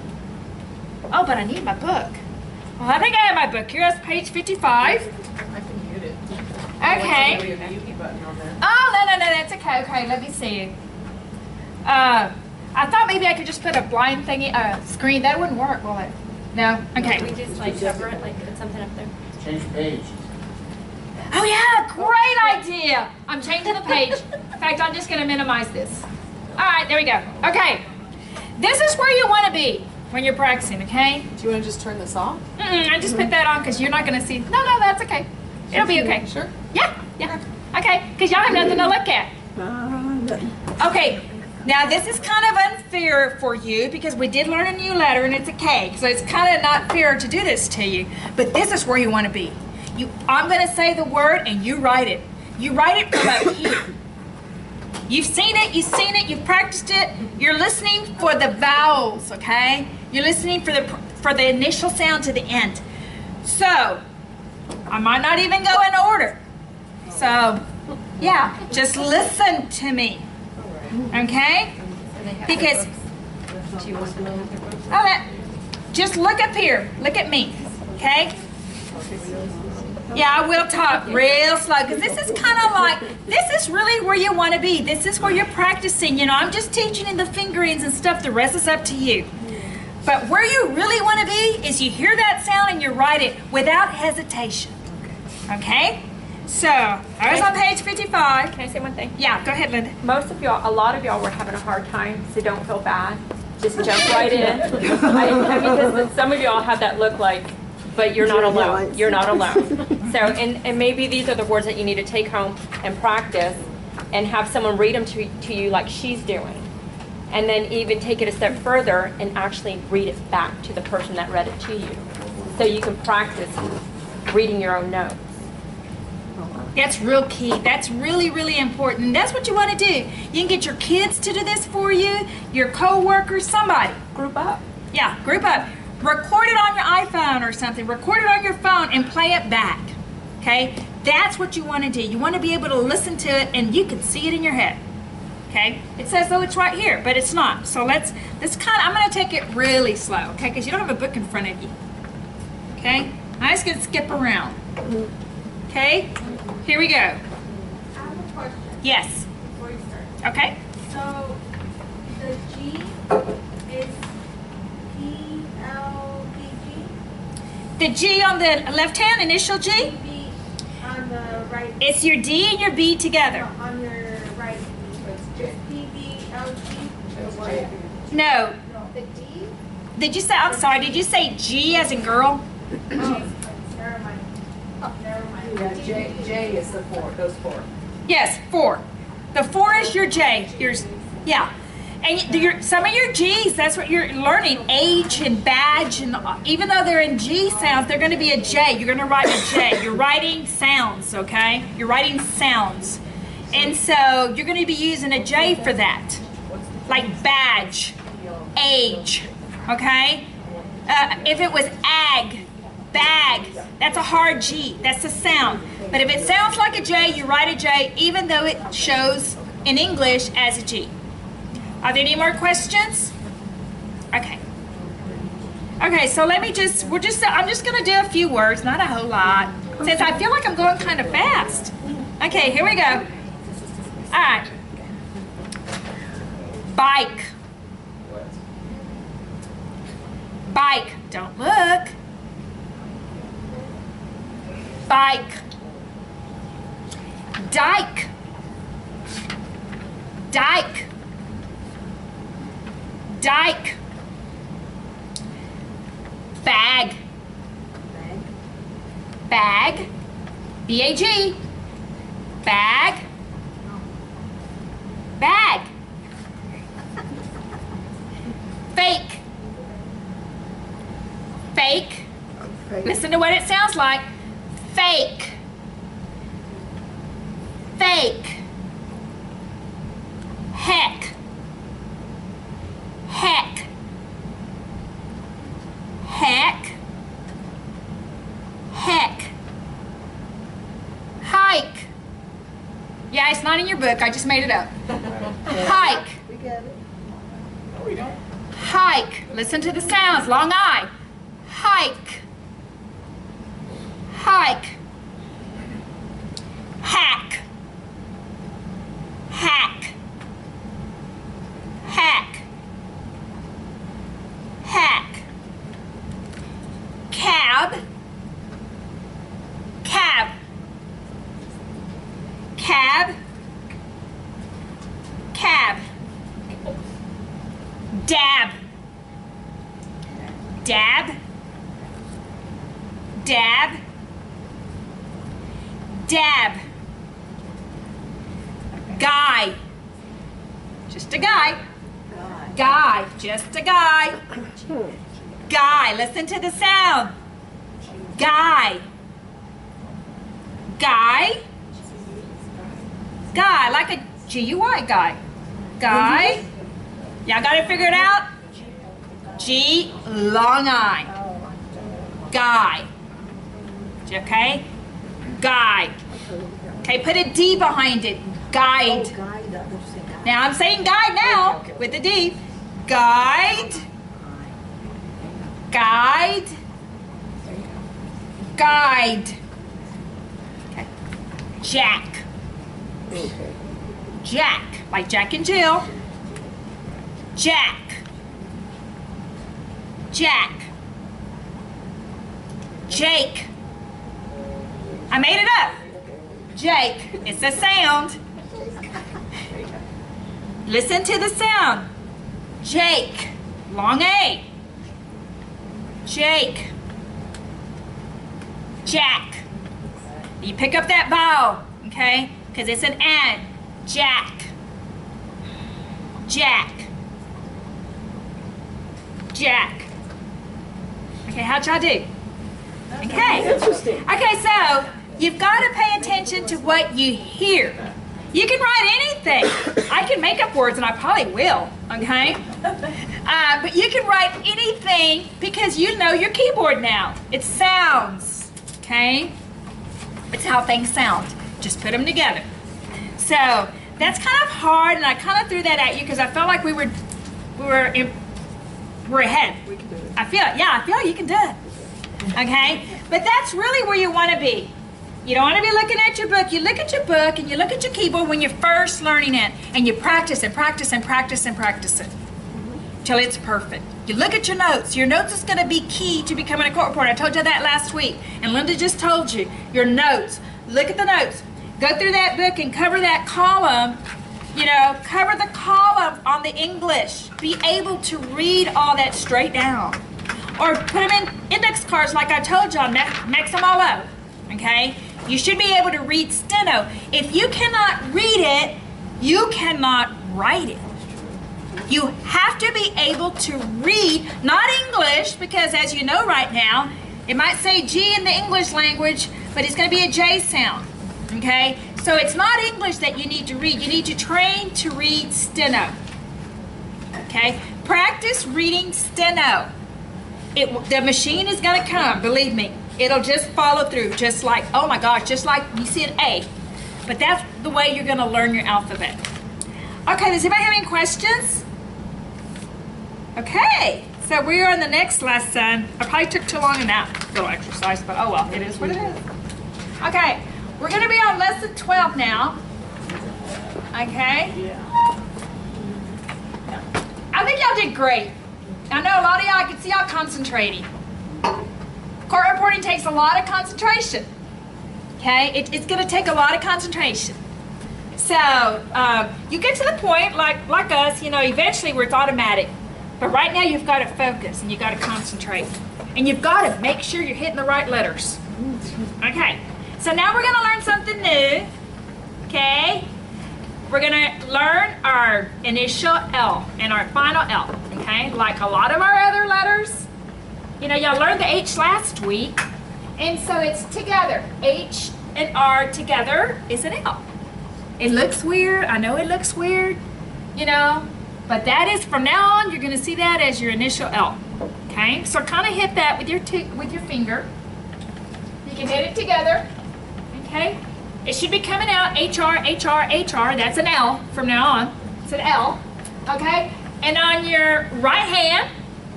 Oh, but I need my book. Well, I think I have my book here. That's page 55. I can mute it. Okay. Oh, no, that's okay. Okay, let me see. I thought maybe I could just put a blind thingy, screen. That wouldn't work, will it? No? Okay. We just like cover it, like put something up there. Change page. Oh yeah, great idea. I'm changing the page. In fact, I'm just going to minimize this. All right, there we go. Okay. This is where you want to be when you're practicing, okay? Do you want to just turn this off? I just put that on because you're not going to see. No, that's okay. It'll be okay. Sure. Yeah. Okay, because y'all have nothing to look at. Okay, now this is kind of unfair for you because we did learn a new letter and it's a K, so it's kind of not fair to do this to you. But this is where you want to be. I'm going to say the word and you write it. You write it from up here. You've seen it, you've practiced it. You're listening for the vowels, okay? You're listening for the initial sound to the end. So, I might not even go in order. So, yeah, just listen to me, okay? Because, just look up here, look at me, okay? Yeah, I will talk real slow because this is kind of like, this is really where you want to be. This is where you're practicing. I'm just teaching you the fingerings and stuff. The rest is up to you. But where you really want to be is you hear that sound and you write it without hesitation. Okay? So, I was on page 55. Can I say one thing? Yeah, go ahead, Linda. A lot of y'all were having a hard time, so don't feel bad. Just jump right in. Because some of y'all have that look like, but you're not alone. You're not alone. So, and maybe these are the words that you need to take home and practice and have someone read them to you like she's doing. And then even take it a step further and actually read it back to the person that read it to you. So you can practice reading your own notes. That's real key. That's really, really important. That's what you want to do. You can get your kids to do this for you, your co-workers, somebody. Group up. Yeah, group up. Record it on your iPhone or something. Record it on your phone and play it back. Okay? That's what you want to do. You want to be able to listen to it and you can see it in your head. Okay? It says though it's right here, but it's not. So let's I'm going to take it really slow, okay? Because you don't have a book in front of you. Okay? I'm just going to skip around. Okay? Here we go. I have a question Yes. before you start. Okay? So the G is PLPG? The G on the left hand, initial G, B on the right. it's your D and your B together. No, on your right. PBLG. No. The D? Did you say, I'm sorry, did you say G as in girl? Oh, never mind. Never mind. Yeah, J is the 4, those 4. Yes, 4. The 4 is your J. Yeah. And some of your G's, that's what you're learning. H and badge, and even though they're in G sounds, they're going to be a J. You're going to write a J. You're writing sounds, okay? You're writing sounds. And so you're going to be using a J for that. Like badge, age, okay? If it was ag, bag, that's a hard G. That's a sound. But if it sounds like a J, you write a J, even though it shows in English as a G. Are there any more questions? Okay. Okay, so I'm just gonna do a few words, not a whole lot, since I feel like I'm going kind of fast. Okay, here we go. All right. Bike. Bike. Don't look. Bike. Dike. Dike. Dike. Bag. Bag. B-A-G. Bag. Bag. Fake. Fake. Listen to what it sounds like. Fake. Fake. Heck. Heck. Heck. Heck. Hike. Yeah, it's not in your book. I just made it up. Hike. We got it. No, we don't. Hike. Listen to the sounds. Long I. Hike. Hike. Hack. Hack. Hack. Hack. Cab. Cab. Cab. Cab. Dab. Dab. Dab. Dab. Guy. Just a guy. Guy. Just a guy. Guy. Listen to the sound. Guy. Guy. Guy. Like a G-U-Y guy. Guy. Y'all got it figured out? G, long I. Guy. Okay? Guy. Okay, put a D behind it. Guide. Now I'm saying guide now with a D. Guide. Guide. Guide. Okay. Jack. Jack. Like Jack and Jill. Jack. Jack. Jake. I made it up. Jake. It's a sound. Listen to the sound. Jake. Long A. Jake. Jack. You pick up that vowel, okay? Because it's an N. Jack. Jack. Jack. Okay, how'd y'all do? Okay. Interesting. Okay, so you've got to pay attention to what you hear. You can write anything. I can make up words, and I probably will, okay? But you can write anything because you know your keyboard now. It sounds, okay? It's how things sound. Just put them together. So that's kind of hard, and I kind of threw that at you because I felt like we're ahead. We can do it. I feel you can do it. Okay? But that's really where you want to be. You don't want to be looking at your book. You look at your book and you look at your keyboard when you're first learning it, and you practice and practice and practice and practice it till it's perfect. You look at your notes. Your notes is going to be key to becoming a court reporter. I told you that last week, and Linda just told you. Your notes. Look at the notes. Go through that book and cover that column. You know, cover the column on the English. Be able to read all that straight down. Or put them in index cards like I told y'all. Mix them all up. Okay? You should be able to read steno. If you cannot read it, you cannot write it. You have to be able to read, not English, because as you know right now, it might say G in the English language, but it's going to be a J sound. Okay? So it's not English that you need to read. You need to train to read steno. Okay? Practice reading steno. The machine is going to come, believe me. It'll just follow through, just like, oh my gosh, just like you see an A. But that's the way you're going to learn your alphabet. Okay, does anybody have any questions? Okay, so we are on the next lesson. I probably took too long in that little exercise, but oh well, it is what it is. Okay, we're going to be on lesson 12 now. Okay? I think y'all did great. I know a lot of y'all, I can see y'all concentrating. Court reporting takes a lot of concentration. Okay? It's going to take a lot of concentration. So, you get to the point, like us, you know, eventually where it's automatic. But right now you've got to focus and you've got to concentrate. And you've got to make sure you're hitting the right letters. Okay. So now we're going to learn something new. Okay? We're going to learn our initial L and our final L. Okay? Like a lot of our other letters. You know, y'all learned the H last week. And so it's together. H and R together is an L. It looks weird. I know it looks weird. You know. But that is, from now on, you're going to see that as your initial L. Okay? So kind of hit that with your finger. You can hit it together. Okay? It should be coming out HR, HR, HR. That's an L from now on. It's an L. Okay? And on your right hand,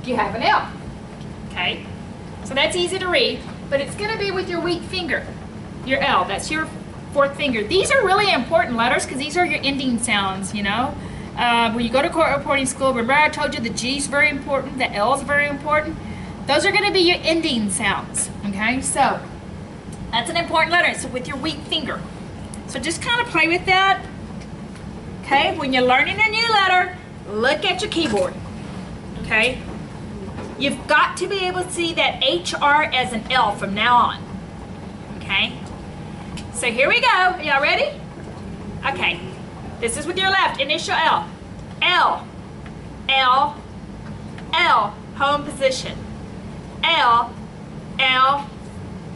you have an L. Okay? So that's easy to read. But it's going to be with your weak finger. Your L. That's your fourth finger. These are really important letters because these are your ending sounds, you know. When you go to court reporting school, remember I told you the G is very important, the L is very important. Those are going to be your ending sounds. Okay? So that's an important letter. So with your weak finger. So just kind of play with that. Okay? When you're learning a new letter, look at your keyboard. Okay? You've got to be able to see that HR as an L from now on. Okay? So here we go. Are y'all ready? Okay. This is with your left. Initial L. L. L. L. Home position. L. L.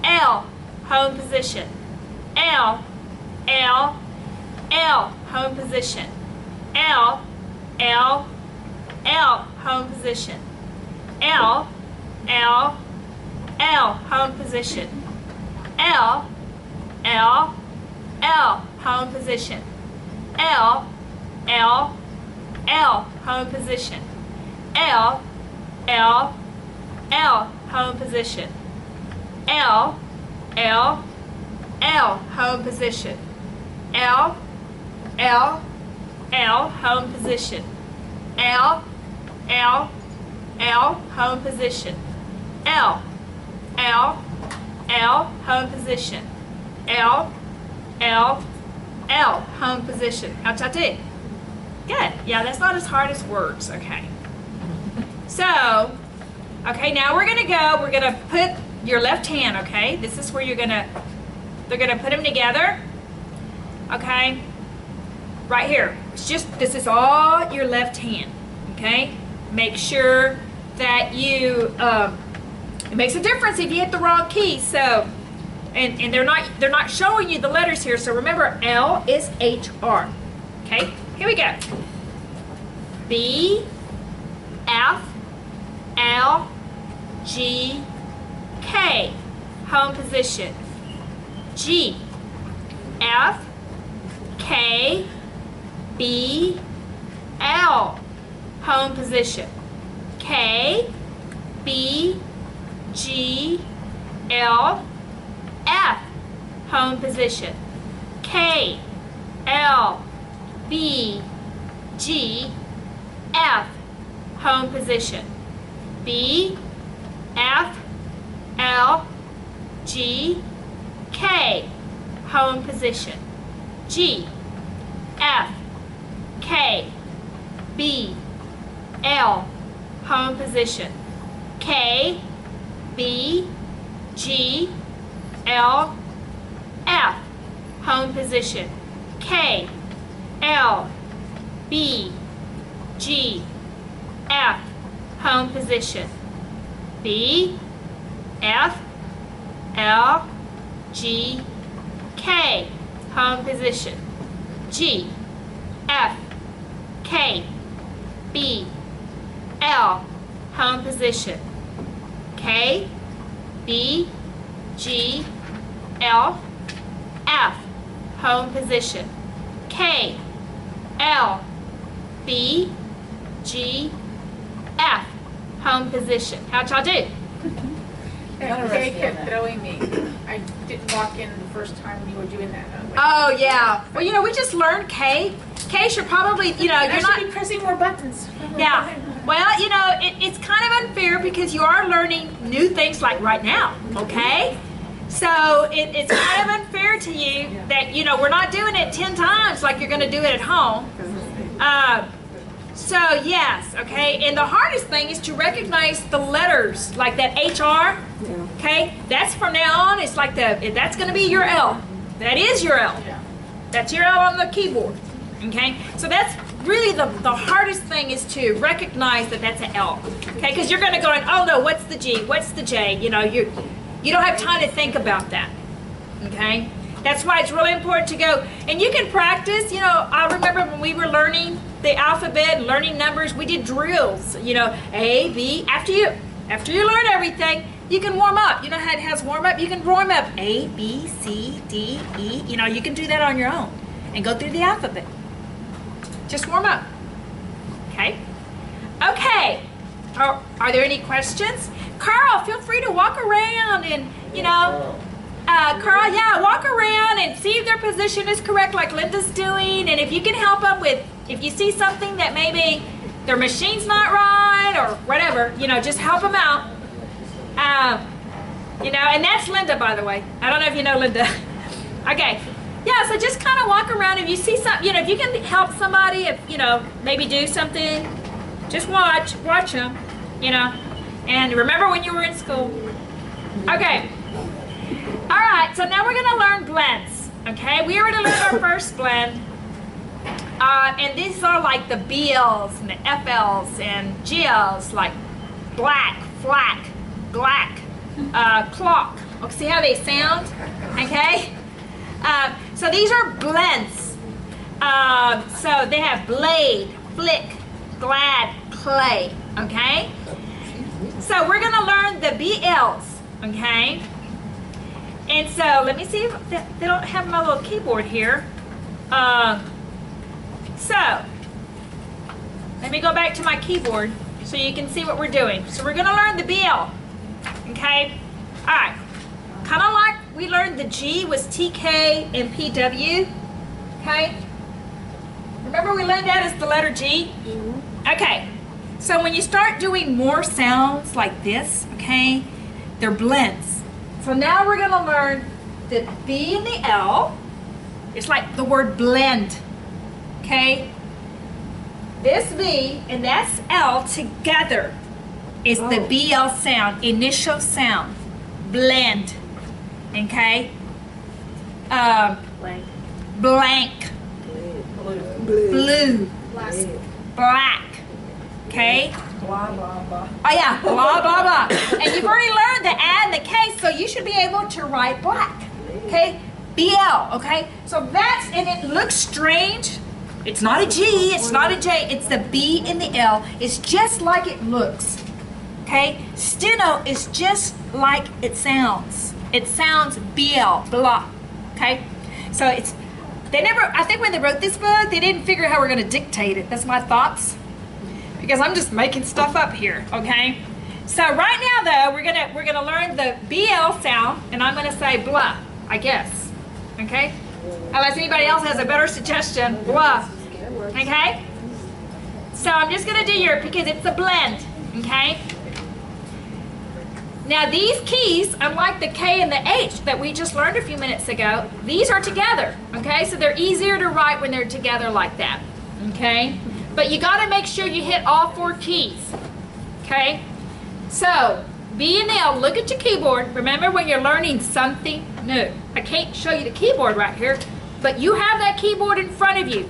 L. Home position. L. L. L. Home position. L. L. L. Home position. L. L. L. Home position. L. L. L. Home position. L. L. L. Home position. L. L. L. Home position. L. L. L. Home position. L. L. L. Home position. L. L. L. Home position. L. L. L. Home position. L. L. L. Home position. How'd Good. Yeah, that's not as hard as words. Okay. So, okay, now we're going to go. We're going to put your left hand, okay? This is where they're going to put them together. Okay? Right here. This is all your left hand. Okay? Make sure that you, it makes a difference if you hit the wrong key. So, and they're not showing you the letters here. So remember, L is HR. Okay, here we go. B, F, L, G, K, home position. G, F, K, B, L, home position. K, B, G, L, F, home position. K, L, B, G, F, home position. B, F, L, G, K, home position. G, F, K, B, L, home position. K, B, G, L, F, home position. K, L, B, G, F, home position. B, F, L, G, K, home position. G, F, K, B, L, home position. K, B, G, L, F, home position. K, L, B, G, F, home position. How'd y'all do? They kept throwing me. I didn't walk in the first time when you were doing that. Oh yeah. Well, you know, we just learned K. K should probably, you know, I you're should not. be pressing more buttons. Yeah. Well, you know, it's kind of unfair because you are learning new things like right now. Okay. So it's kind of unfair to you that, you know, we're not doing it 10 times like you're going to do it at home. So yes, okay, and the hardest thing is to recognize the letters, like that HR, okay, that's from now on, it's like that's going to be your L. That is your L. That's your L on the keyboard, okay? So that's really the hardest thing is to recognize that that's an L, okay? Because you're going to go, oh no, what's the G, what's the J, you know, you don't have time to think about that, okay? That's why it's really important to go, and you can practice, you know, I remember when we were learning the alphabet and learning numbers, we did drills, you know, A, B, after you learn everything, you can warm up. You know how it has warm up? You can warm up A, B, C, D, E, you know, you can do that on your own and go through the alphabet. Just warm up, okay? Okay, are there any questions? Carl, feel free to walk around and, you know, Carl, yeah, walk around and see if their position is correct like Linda's doing, and if you can help them with, if you see something that maybe their machine's not right or whatever, you know, just help them out. You know, and that's Linda, by the way. I don't know if you know Linda. Okay. Yeah, so just kind of walk around. If you see something, you know, if you can help somebody, if, you know, maybe do something, just watch them, you know, and remember when you were in school. Okay. All right, so now we're going to learn blends, okay? We already learned our first blend, and these are like the BLs and the FLs and GLs, like black, flack, black, clock. Okay, see how they sound, okay? So these are blends. So they have blade, flick, glad, clay, okay? So we're going to learn the BLs, okay? And so let me see if they don't have my little keyboard here. So let me go back to my keyboard so you can see what we're doing. So we're going to learn the BL, okay? All right, kind of like we learned the G was TK and PW, okay? Remember we learned that as the letter G? Okay, so when you start doing more sounds like this, okay, they're blends. So now we're going to learn the B and the L. It's like the word blend, okay? This B and that's L together is the BL sound, initial sound, blend, okay? Blank, blue, black, okay? Blah, blah, blah. Oh yeah, blah, blah, blah. And you've already learned the and the K, so you should be able to write black. Okay? BL, okay? So that's, and it looks strange. It's not a G, it's not a J, it's the B and the L. It's just like it looks. Okay? Steno is just like it sounds. It sounds BL, blah. Okay? So it's, they never, I think when they wrote this book, they didn't figure out how we're going to dictate it. That's my thoughts. Because I'm just making stuff up here, okay? So right now though, we're gonna learn the BL sound, and I'm gonna say blah, I guess. Okay? Unless anybody else has a better suggestion, blah. Okay? So I'm just gonna do your, because it's a blend, okay? Now these keys, unlike the K and the H that we just learned a few minutes ago, these are together, okay? So they're easier to write when they're together like that, okay? But you gotta make sure you hit all 4 keys, okay? So, B and L, look at your keyboard. Remember when you're learning something new. I can't show you the keyboard right here, but you have that keyboard in front of you.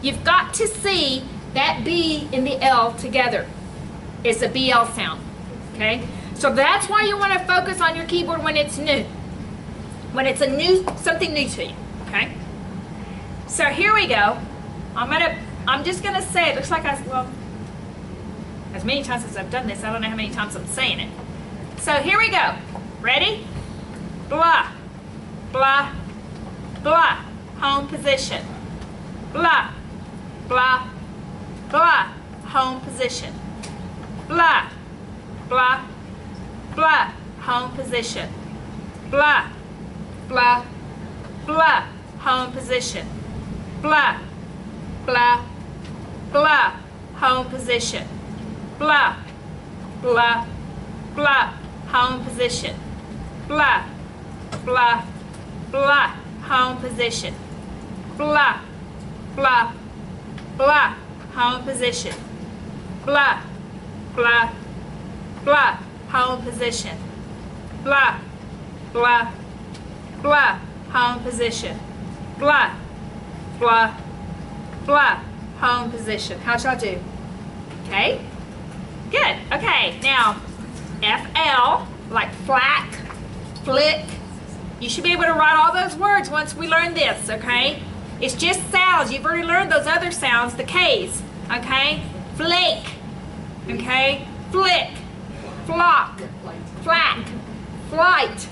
You've got to see that B and the L together. It's a BL sound, okay? So that's why you want to focus on your keyboard when it's new. When it's something new to you, okay? So here we go. I'm just gonna say, it looks like well, as many times as I've done this, I don't know how many times I'm saying it. So here we go. Ready? Blah, blah, blah. Home position. Blah, blah, blah. Home position. Blah, blah, blah. Home position. Blah, blah, blah. Home position. Blah, blah, blah. Home position. Blah, blah, blah. Home position. Blah, blah, blah. Home position. Blah, blah, blah. Home position. Blah, blah, blah. Home position. Blah, blah, blah. Home position. Blah, blah, blah. Home position. How shall I do? Okay? Good. Okay, now FL, like flack, flick. You should be able to write all those words once we learn this, okay? It's just sounds. You've already learned those other sounds, the K's, okay? Flake, okay? Flick, flock, flack, flight.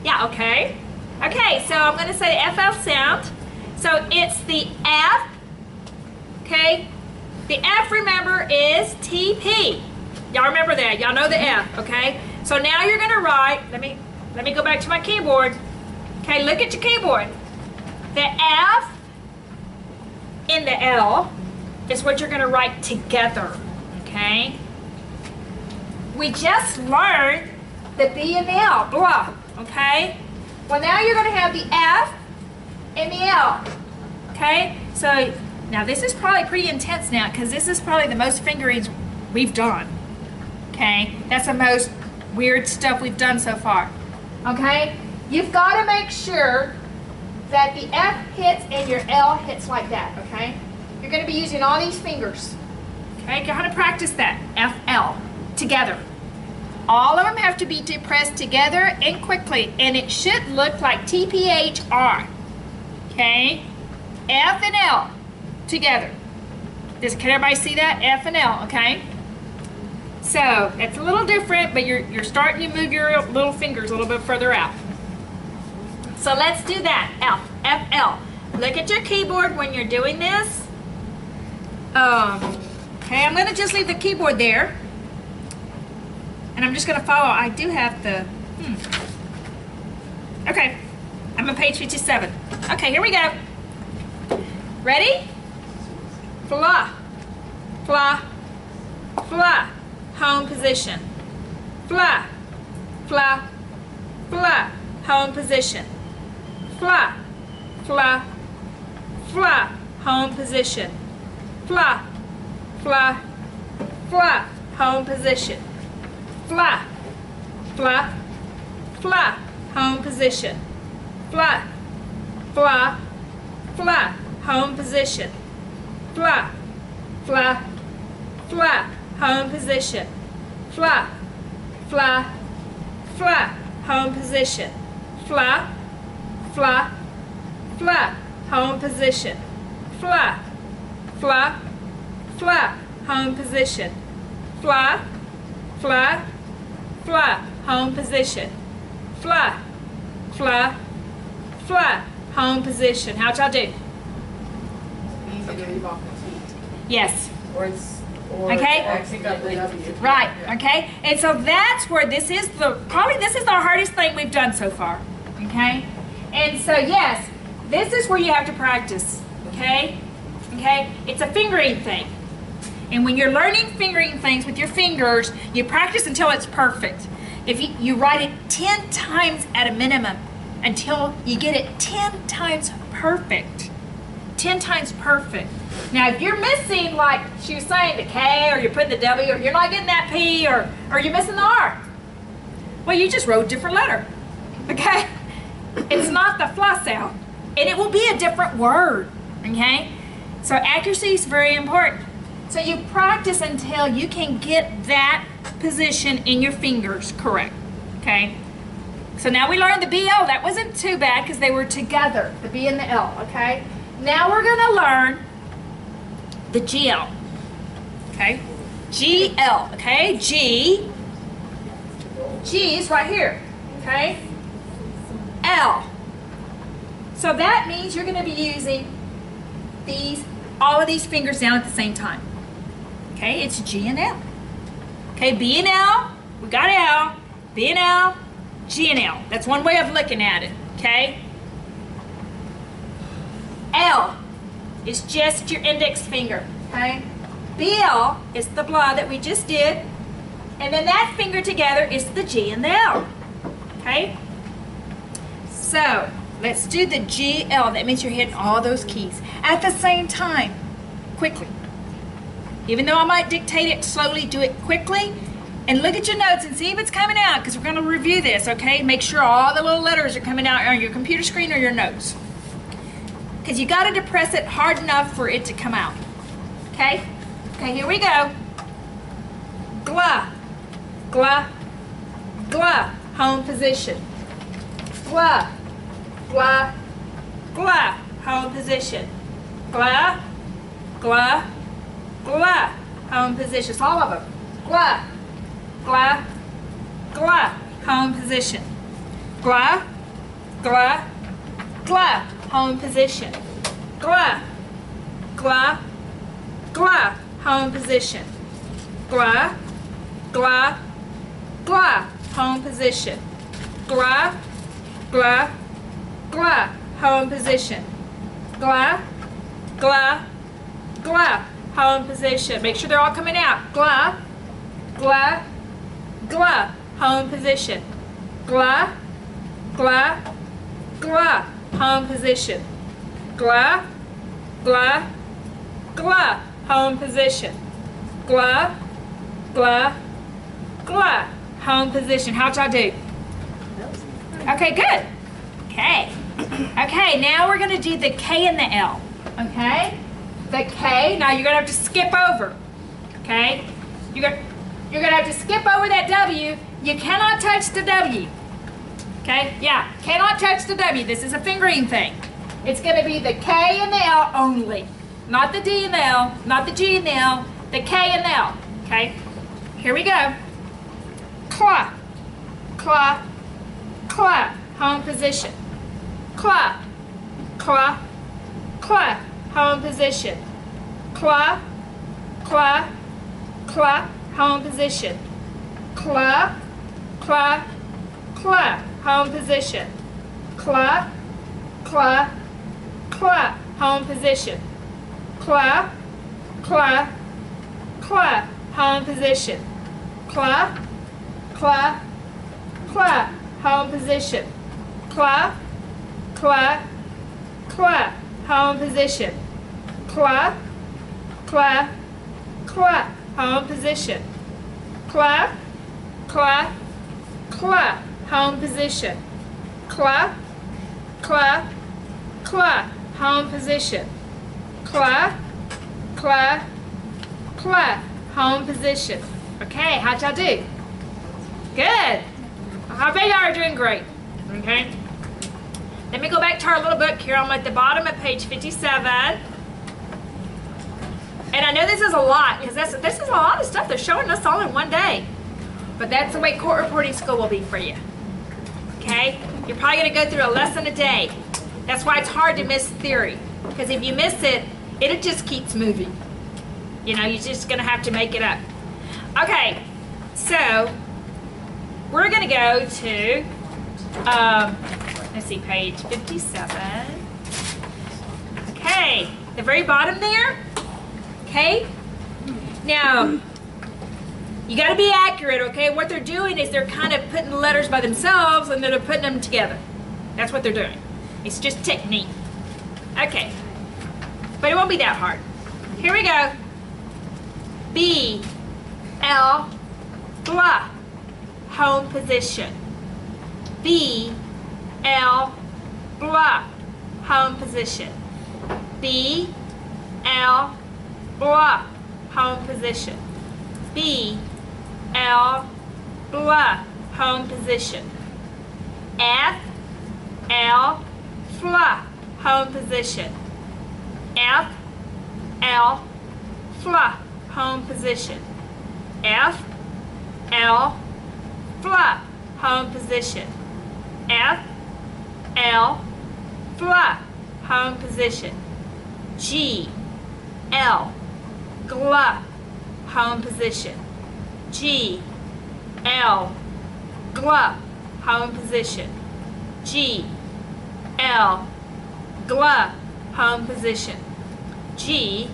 Yeah, okay? Okay, so I'm going to say the FL sound. So it's the F, okay? The F, remember, is TP. Y'all remember that. Y'all know the F, okay? So now you're going to write, let me go back to my keyboard. Okay, look at your keyboard. The F and the L is what you're going to write together, okay? We just learned the B and the L, blah, okay? Well, now you're going to have the F and the L, okay? So now this is probably pretty intense now because this is probably the most fingerings we've done, okay? That's the most weird stuff we've done so far, okay? You've got to make sure that the F hits and your L hits like that, okay? You're going to be using all these fingers, okay? Go ahead and practice that, FL, together. All of them have to be pressed together and quickly, and it should look like TPHR, okay? F and L together. Can everybody see that? F and L, okay? So it's a little different, but you're starting to move your little fingers a little bit further out. So let's do that. F, FL. Look at your keyboard when you're doing this. Okay, I'm going to just leave the keyboard there. And I'm just going to follow. I do have the... Okay, I'm on page 57. Okay, here we go. Ready? Fla, fla, fla. Home position. Fla, fla, fla. Home position. Fla, fla, fla. Home position. Fla, fla, fla. Home position. Fla, fla, fla. Home position. Fla, fla, fla. Home position. Fla, fla, fla. home position. Fly, fly, fly, home position. Fly, fly, fly, home position. Fly, fly, fly, home position. Fly, fly, fly, home position. Fly, fly, fly, home position. How'd y'all do? Easy to leave off the T. Yes. Or it's, or Okay. accidentally W. Right, Yeah. okay? And so that's where this is probably this is the hardest thing we've done so far, okay? And so yes, this is where you have to practice, okay? Okay? It's a fingering thing. And when you're learning fingering things with your fingers, you practice until it's perfect. If you write it 10 times at a minimum until you get it 10 times perfect. 10 times perfect. Now, if you're missing, like she was saying, the K, or you're putting the W, or you're not getting that P, or you're missing the R, well, you just wrote a different letter, okay? It's not the fly sound, and it will be a different word, okay? So accuracy is very important. So you practice until you can get that position in your fingers correct, okay? So now we learned the BL. That wasn't too bad because they were together, the B and the L, okay? Now we're going to learn the GL, okay? GL, okay? G is right here, okay? L. So that means you're going to be using all of these fingers down at the same time, okay? It's G and L. Okay, B and L, we got L, B and L, G and L. That's one way of looking at it, okay? L is just your index finger, okay? BL is the blah that we just did, and then that finger together is the G and the L, okay? So, let's do the GL. That means you're hitting all those keys at the same time, quickly. Even though I might dictate it slowly, do it quickly, and look at your notes and see if it's coming out, because we're going to review this, okay? Make sure all the little letters are coming out on your computer screen or your notes. Because you got to depress it hard enough for it to come out. Okay? Okay, here we go. Glah, glah, glah, home position. Glah, glah, glah, home position. Glah, glah, glah, home position. It's all of them. Glah, glah, glah, home position. Glah, glah, glah, home position. Glah, glah, glah, home position. Glah, glah, glah, home position. Glah, glah, glah, home position. Glah, glah, glah, home position. Make sure they're all coming out. Glah, glah, glah, home position. Glah, glah, glah, home position. Glah, glah, glah, home position. Glah, glah, glah, home position. How'd y'all do? Okay, good. Okay. Okay, now we're going to do the K and the L. Okay? The K, now you're going to have to skip over. Okay? You're going to have to skip over that W. You cannot touch the W. Okay? Yeah, cannot touch the W. This is a fingering thing. It's going to be the K and the L only. Not the D and the L, not the G and the L, the K and the L. Okay? Here we go. Claw, claw, claw, home position. Claw, claw, claw, home position. Claw, claw, claw, home position. Claw, claw, claw, home position. Claw, claw, claw, home position. Claw, claw, claw, home position. Claw, claw, claw, home position. Claw, claw, claw, home position. Claw, claw, claw, home position. Claw, claw, claw, home position. Claw, claw, claw, home position. Claw, claw, claw, home position. Okay, how'd y'all do? Good. I bet y'all are doing great. Okay. Let me go back to our little book here. I'm at the bottom of page 57. And I know this is a lot, because this is a lot of stuff they're showing us all in one day. But that's the way court reporting school will be for you. Okay? You're probably going to go through a lesson a day. That's why it's hard to miss theory. Because if you miss it, it just keeps moving. You know, you're just going to have to make it up. Okay, so we're going to go to, let's see, page 57. Okay, the very bottom there. Okay, now you got to be accurate. Okay, what they're doing is they're kind of putting the letters by themselves and then they're putting them together. That's what they're doing. It's just technique. Okay, but it won't be that hard. Here we go. B, L, blah, home position. B, L, blah, home position. B, L, blah, home position. B, L, blah, home position. F, L, blah, home position. F, L, blah, home position. F, L, blah, home position. F, L, blah, home position. G, L, glah, home position. G, L, glah, home position. G, L, glah, home position. G,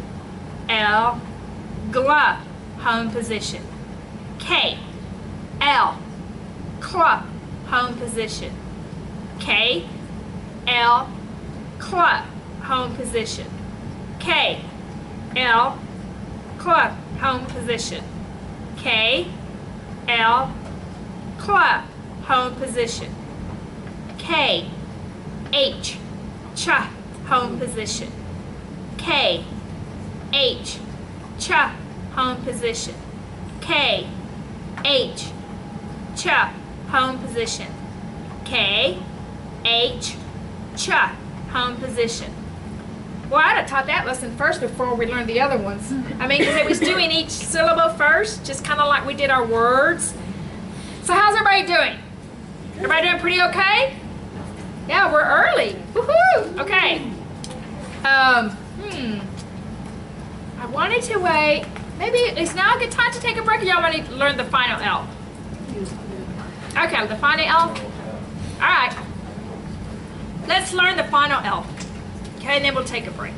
L, glah, home position. K, L, clah, home position. K, L, clah, home position. K, L, clah, home position. K, L, clah, home position. K, H, cha, home position. K, H, cha, home position. K, H, cha, home position. K, H, cha, home position. Well, I'd have taught that lesson first before we learned the other ones. I mean, because it was doing each syllable first, just kind of like we did our words. So how's everybody doing? Everybody doing pretty okay? Yeah, we're early. Woohoo! Okay. I wanted to wait. Maybe is now a good time to take a break, or y'all want to learn the final L? Okay, the final L. All right. Let's learn the final L. Okay, and then we'll take a break.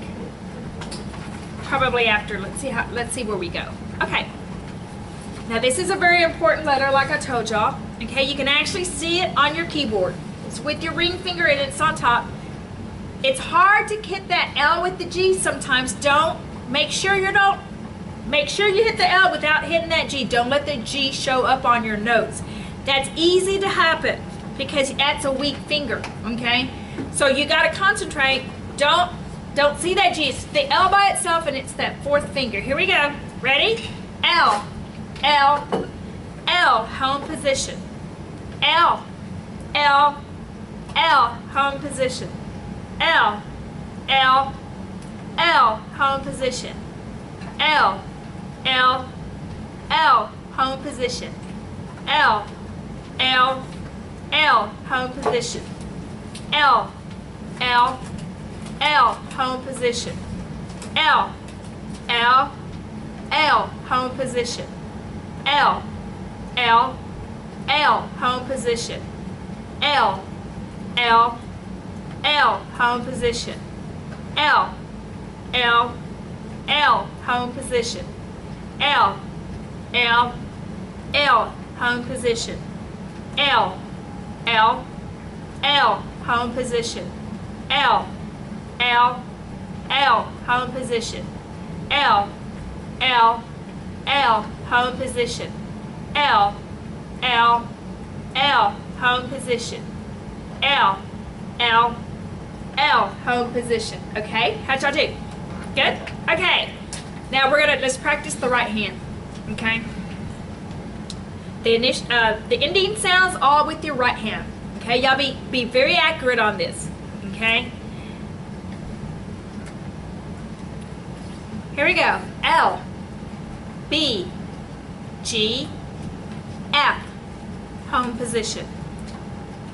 Probably after. Let's see where we go. Okay. Now this is a very important letter, like I told y'all. Okay, you can actually see it on your keyboard. It's with your ring finger and it's on top. It's hard to hit that L with the G sometimes. Make sure you hit the L without hitting that G. Don't let the G show up on your notes. That's easy to happen because that's a weak finger, okay? So you gotta concentrate. Don't see that G. It's the L by itself and it's that fourth finger. Here we go. Ready? L, L, L, home position. L, L, L, home position. L, L, L, home position. L, L, L, home position. L, L, L, home position. L, L, L, home position. L, L, L, home position. L, L, L, home position. L, L, L, home position. L, L, L, home position. L, L, L, home position. L, L, L, home position. L, L, L, home position. L, L, L, home position. L, L, L, home position. L, L, L, home position. Okay, how'd y'all do? Good? Okay. Now let's practice the right hand. Okay. The ending sounds all with your right hand. Okay, y'all be very accurate on this. Okay. Here we go. L, B, G, F, home position.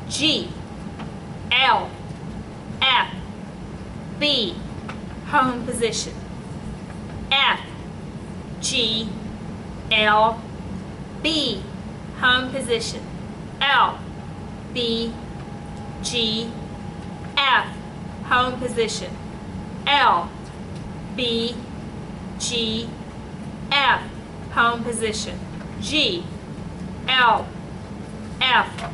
G, L, F, B, home position. F, G, L, B, home position. L, B, G, F, home position. L, B, G, F, home position. G, L, F,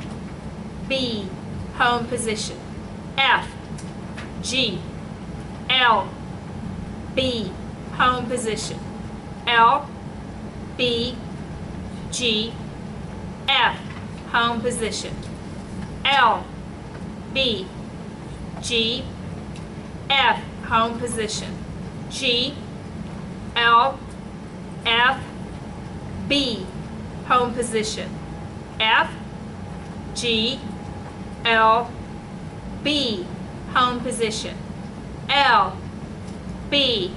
B, home position. F, G, L, B, home position. L, B, G, F, home position. L, B, G, F, home position. G, L, F, B, home position. F, G, L, B, home position. L, B,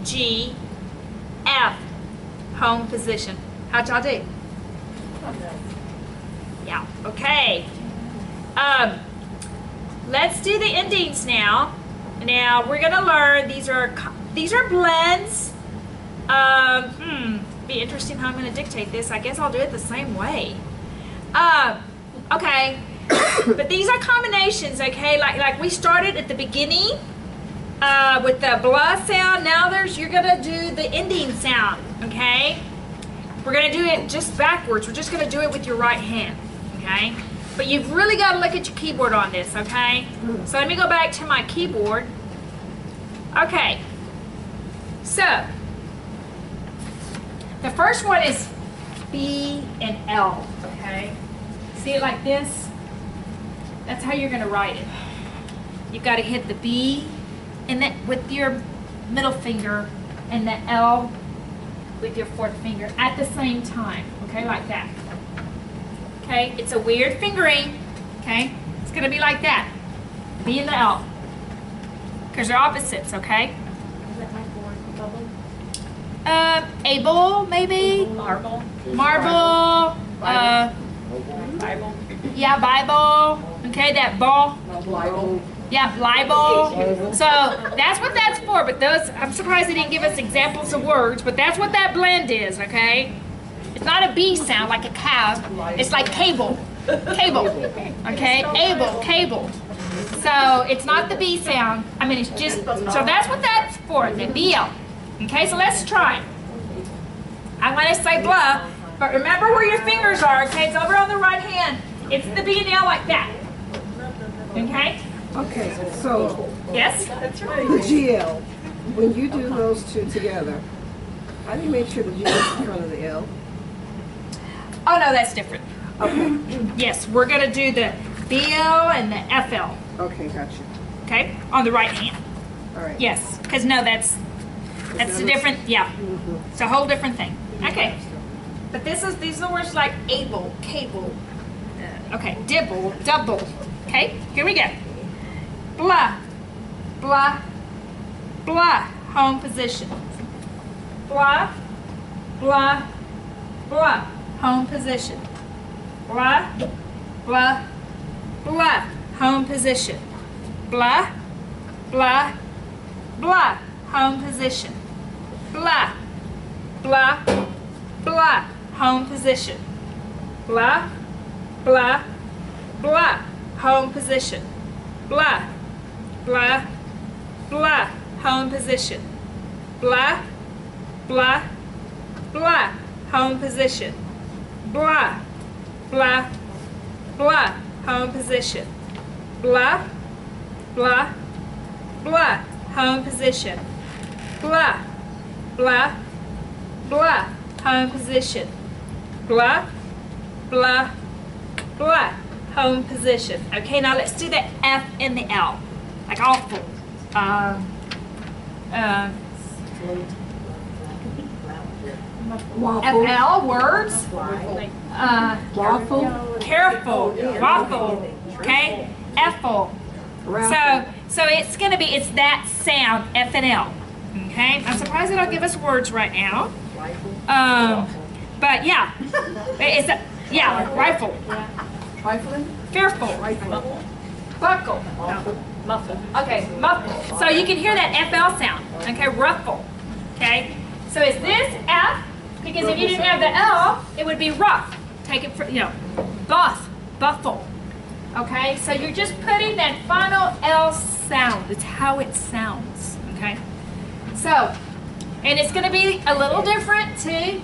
G, F, home position. How'd y'all do? Yeah, okay. Let's do the endings now. Now we're gonna learn, these are blends. Be interesting how I'm gonna dictate this. I guess I'll do it the same way. Okay. But these are combinations, okay? Like we started at the beginning with the blah sound. Now you're gonna do the ending sound, okay? We're gonna do it just backwards. We're just gonna do it with your right hand, okay? But you've really got to look at your keyboard on this, okay? So let me go back to my keyboard. Okay. So the first one is B and L, okay? See it like this? That's how you're gonna write it. You've got to hit the B and then with your middle finger and the L with your fourth finger at the same time, okay, like that. Okay, it's a weird fingering, okay? It's gonna be like that, B and the L, because they're opposites, okay? Is that my board bubble? Able, maybe? Marble. Marble, Bible. yeah, Bible, okay, that ball. Yeah, libel. So that's what that's for, but those, I'm surprised they didn't give us examples of words, but that's what that blend is, okay? It's not a B sound like a cow, it's like cable, okay? Able, cable. So it's not the B sound, I mean it's just, so that's what that's for, the BL. Okay, so let's try. I'm gonna say blah, but remember where your fingers are, okay? It's over on the right hand. It's the B and L like that, okay? Okay, so Yes? the GL, when you do those two together, how do you make sure the G is in front of the L? Oh no, that's different. Okay, Yes, we're gonna do the BL and the FL, okay, gotcha. okay? On the right hand. All right. Yes, because no, that's a different, yeah. It's a whole different thing. Okay. But these are words like able, cable, okay, dibble, double. Okay, here we go. Blah, blah, blah, home position. Blah, blah, blah, home position. Blah, blah, blah, home position. Blah, blah, blah, home position. Blah, blah, blah, home position. Blah, blah, blah, home position. Blah, blah, blah, home position. Blah, blah, blah, home position. Blah, blah, blah, home position. Blah, blah, blah, home position. Blah, blah, blah, home position. Blah, blah, blah, home position. Okay, now let's do the F and the L, like awful. Waffle. FL, words. Waffle. Careful, waffle, okay? Effle. So it's gonna be, it's that sound, F and L, okay? I'm surprised they don't give us words right now. But yeah, it's a, yeah, rifle, Trifling? fearful, buckle, muffle. Okay, muffle. So you can hear that FL sound, okay? Ruffle, okay? So is this F? Because if you didn't have the L, it would be rough. Take it for, you know, buffle. Okay, so you're just putting that final L sound. It's how it sounds, okay? So, and it's gonna be a little different too.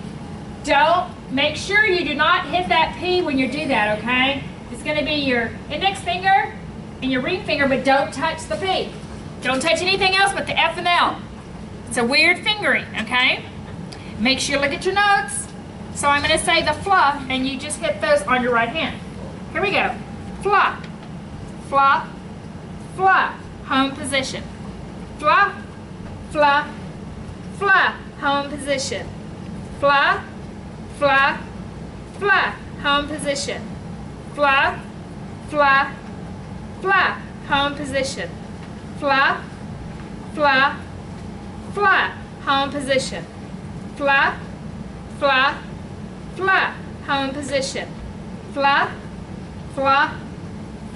Make sure you do not hit that P when you do that, okay? It's gonna be your index finger and your ring finger, but don't touch the P. Don't touch anything else but the F and L. It's a weird fingering, okay? Make sure you look at your notes. So I'm gonna say the fluff, and you just hit those on your right hand. Here we go. Fluff, fluff, fluff, home position. Fluff, fluff, fluff, home position. Fluff, fluff, fluff, home position. Fluff, fluff, fluff, home position. Fluff, fluff, fluff, home position. Fluff, fluff, fluff, home position. Fluff, fluff,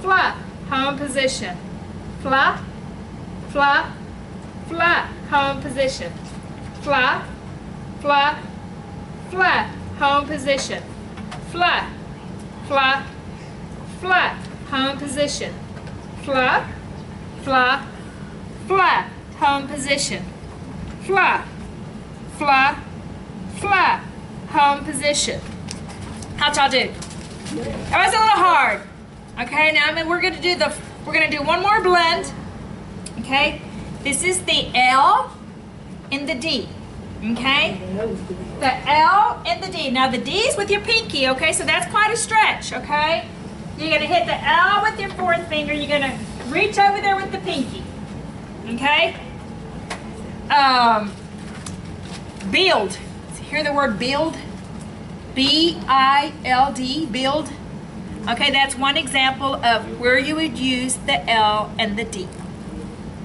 fluff, home position. Fluff, fluff, fluff, home position. Fluff, fluff, fluff, home position. Fluff, fluff, fluff, home position. Fluff, fluff, fluff, home position. Fluff, fluff, fluff, home position. How'd y'all do? That was a little hard. Okay, now we're gonna do one more blend. Okay, this is the L and the D. Okay, the L and the D. Now the D is with your pinky. Okay, so that's quite a stretch. Okay, you're gonna hit the L with your fourth finger. You're gonna reach over there with the pinky. Okay. Build. Hear the word build? B-I-L-D, build. Okay, that's one example of where you would use the L and the D.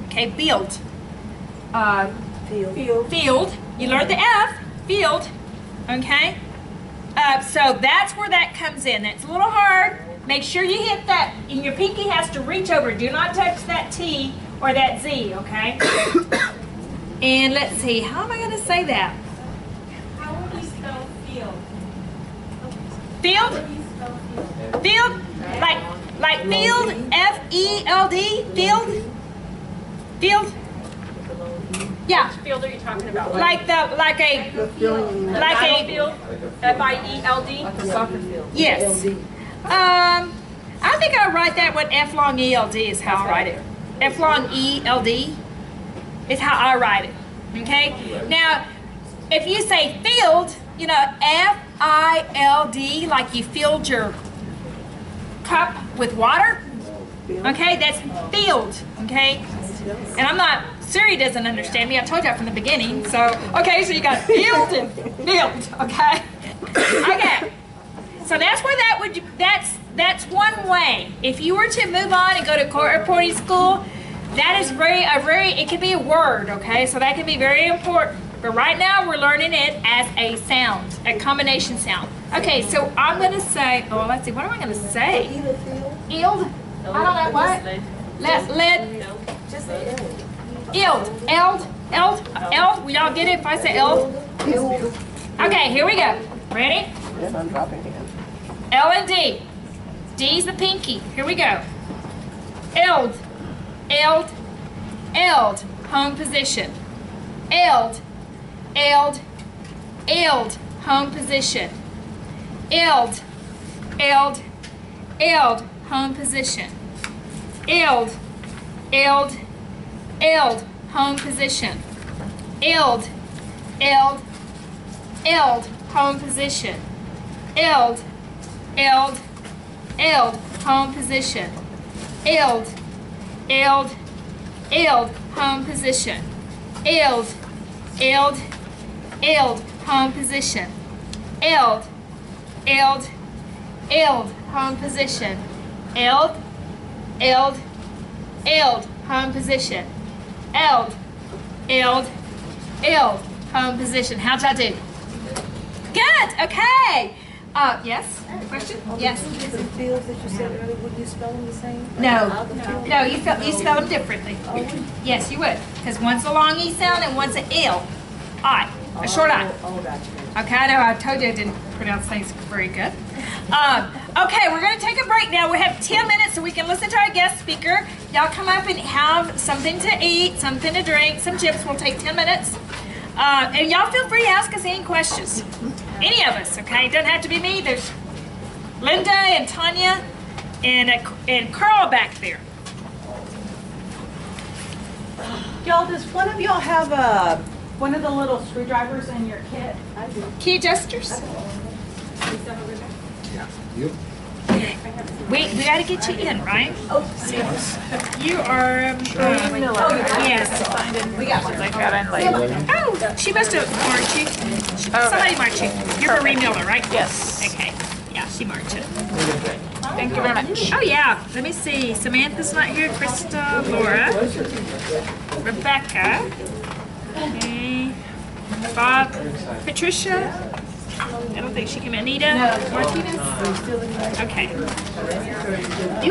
Okay, build. Field. You learned the F, field. Okay? So that's where that comes in. That's a little hard. Make sure you hit that, and your pinky has to reach over. Do not touch that T or that Z, okay? And let's see, how am I going to say that? How would you spell field? Field? How would you spell field? Field? Like field? F-E-L-D? Field? Field? Yeah. Which field are you talking about? Like a Battlefield? F-I-E-L-D? Like a soccer field. yes. I think I'll write that with F long E-L-D is how I write it. F long E-L-D is how I write it. Okay? Now, if you say field, you know, F-I-L-D, like you filled your cup with water. Okay? That's field. Okay? And I'm not, Siri doesn't understand me. I told you from the beginning. So, okay, so you got field and field. Okay? Okay. So that's where that would, that's one way. If you were to move on and go to court reporting school, that is it can be a word, okay? So that can be very important. But right now we're learning it as a sound, a combination sound. Okay, so I'm gonna say, oh, let's see, what am I gonna say? Ield? I don't know what. Led. Ield. Eld. Will y'all get it if I say eld? Okay, here we go. Ready? Yes, I'm dropping it. L and D. D's the pinky. Here we go. Eld. Home position. Eld. Home position. Eld. Home position. Eld. Home position. Eld. Home position. Eld. Home position. Eld. Home position. Eld. Home position. Eld. home position. Eld, eld, eld, home position. Eld, eld, eld, home position. Eld, eld, eld, home position. How'd I do? Good, okay. Yes, question? Yes. Is it fields that you said earlier, would you spell them the same? No, no, you spell them differently. Yes, you would, because one's a long E sound and one's an L, I, a short I. Oh, gotcha. Okay, I know I told you I didn't pronounce things very good. Okay, we're going to take a break now. We have 10 minutes so we can listen to our guest speaker. Y'all come up and have something to eat, something to drink, some chips. We'll take 10 minutes. And y'all feel free to ask us any questions. Any of us, okay? It doesn't have to be me. There's Linda and Tanya and Carl back there. Y'all, does one of y'all have one of the little screwdrivers in your kit? I do. Key adjusters? Wait, we got to get you in, right? Oh, You are, yes. we got one. I got in late. Oh, she must have marked you. Somebody marked you. You're Marie Miller, right? Yes. Okay. Yeah, she marked you. Thank you very much. Oh, yeah. Let me see. Samantha's not here. Krista, Laura, Rebecca, okay. Bob, Patricia. I don't think she came in. Anita Martinez? Okay.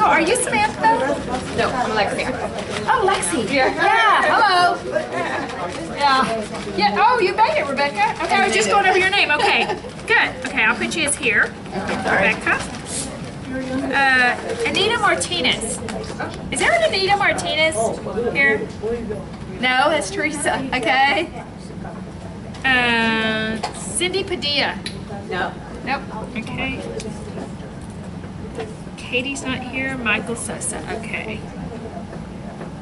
Are you Samantha? No, I'm Lexi. Oh, Lexi. Yeah, hello. Yeah. Yeah. Oh, you made it, Rebecca. Okay, I was just going over your name. Okay, good. Okay, I'll put you as here. Rebecca. Anita Martinez. Is there an Anita Martinez here? No, that's Teresa. Okay. Cindy Padilla. No. Nope. Okay. Katie's not here. Michael Sosa. Okay.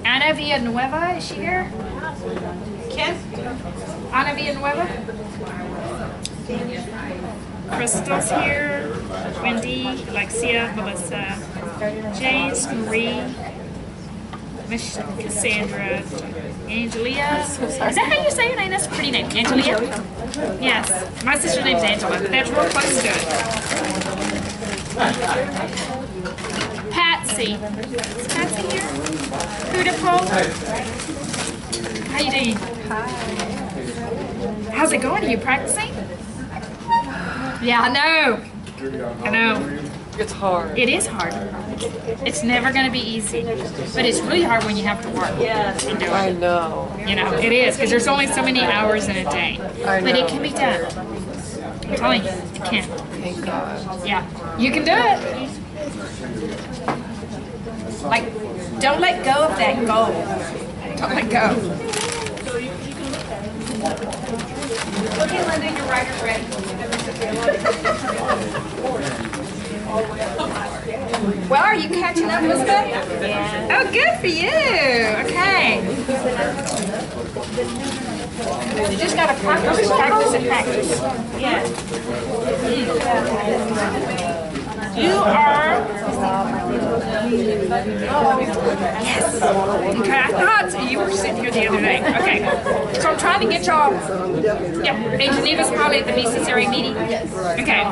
Ana Villanueva, is she here? Kim? Ana Villanueva? Crystal's here. Wendy, Alexia, Melissa, James, Marie, Cassandra, Angelia. Is that how you say your name? That's a pretty name. Angelia? Yes. My sister's name's Angela. That's real close to it. Patsy. Is Patsy here? Beautiful. How you doing? Hi. How's it going? Are you practicing? Yeah, I know. I know. It's hard. It is hard. It's never going to be easy. But it's really hard when you have to work. Yes. And do it. I know. You know, it is, because there's only so many hours in a day. I But it know. can be done. I'm telling you, it can. Thank God. Yeah, you can do it. Like, don't let go of that goal. Don't let go. Okay, Linda, your writer's ready. Well, are you catching up, Elizabeth? Yeah. Oh, good for you. Okay. You just got to practice, practice, and practice. Yeah. You are. Yes. Okay, I thought you were sitting here the other day. Okay. So I'm trying to get y'all. Yeah. Hey, Geneva's probably at the Mises area meeting. Okay.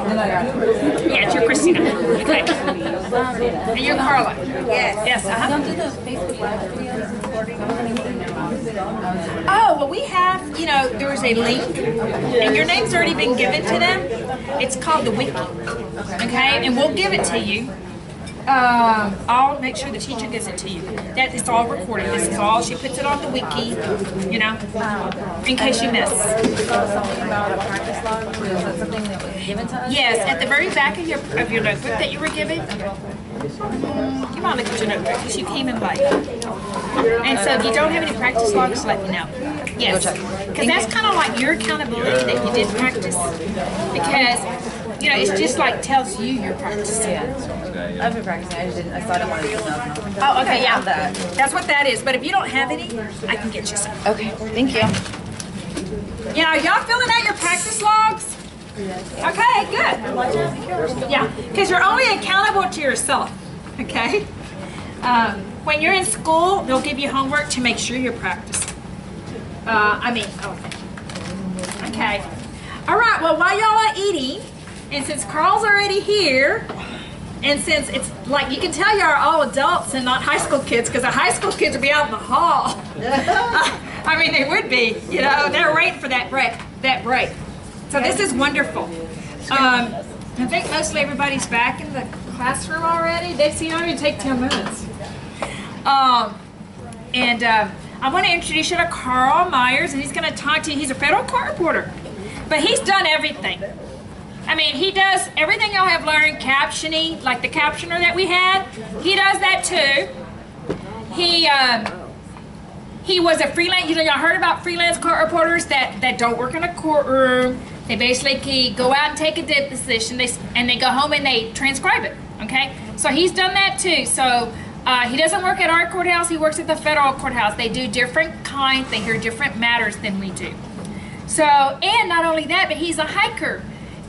Yeah, it's your Christina. Okay. And you're Carla. Yes. Yes. Don't do those Facebook Live videos recording. Oh, well, we have, you know, there's a link, and your name's already been given to them. It's called the Wiki. Okay, and we'll give it to you. I'll make sure the teacher gives it to you. That it's all recorded. This is all. She puts it on the Wiki, you know, in case you miss. Something about a practice log. Was that something that was given to us? Yes, at the very back of your notebook that you were given. You might look at your notebook because you came in late. And so if you don't have any practice logs, let me know. Yes, because that's kind of like your accountability that you did practice. Because, you know, it's just like tells you you're practicing. I've been practicing. I just didn't. I thought I wanted to know. Oh, okay, yeah. That's what that is. But if you don't have any, I can get you some. Okay. Thank you. Yeah, are y'all filling out your practice logs? Okay, good. Yeah, because you're only accountable to yourself, okay? When you're in school, they'll give you homework to make sure you're practicing. Okay. All right, well, while y'all are eating, and since Carl's already here, and since it's like, you can tell y'all are all adults and not high school kids, because the high school kids would be out in the hall. I mean, they would be, you know, they're waiting for that break. So this is wonderful. I think mostly everybody's back in the classroom already. They see, it only take 10 minutes. I want to introduce you to Carl Myers, and he's going to talk to you. He's a federal court reporter, but he's done everything. I mean, he does everything y'all have learned, captioning, like the captioner that we had. He does that too. He was a freelance, you know, y'all heard about freelance court reporters that don't work in a courtroom. They basically go out and take a deposition, and they go home and they transcribe it, okay? So he's done that too. So he doesn't work at our courthouse, he works at the federal courthouse. They do different kinds, they hear different matters than we do. So, and not only that, but he's a hiker.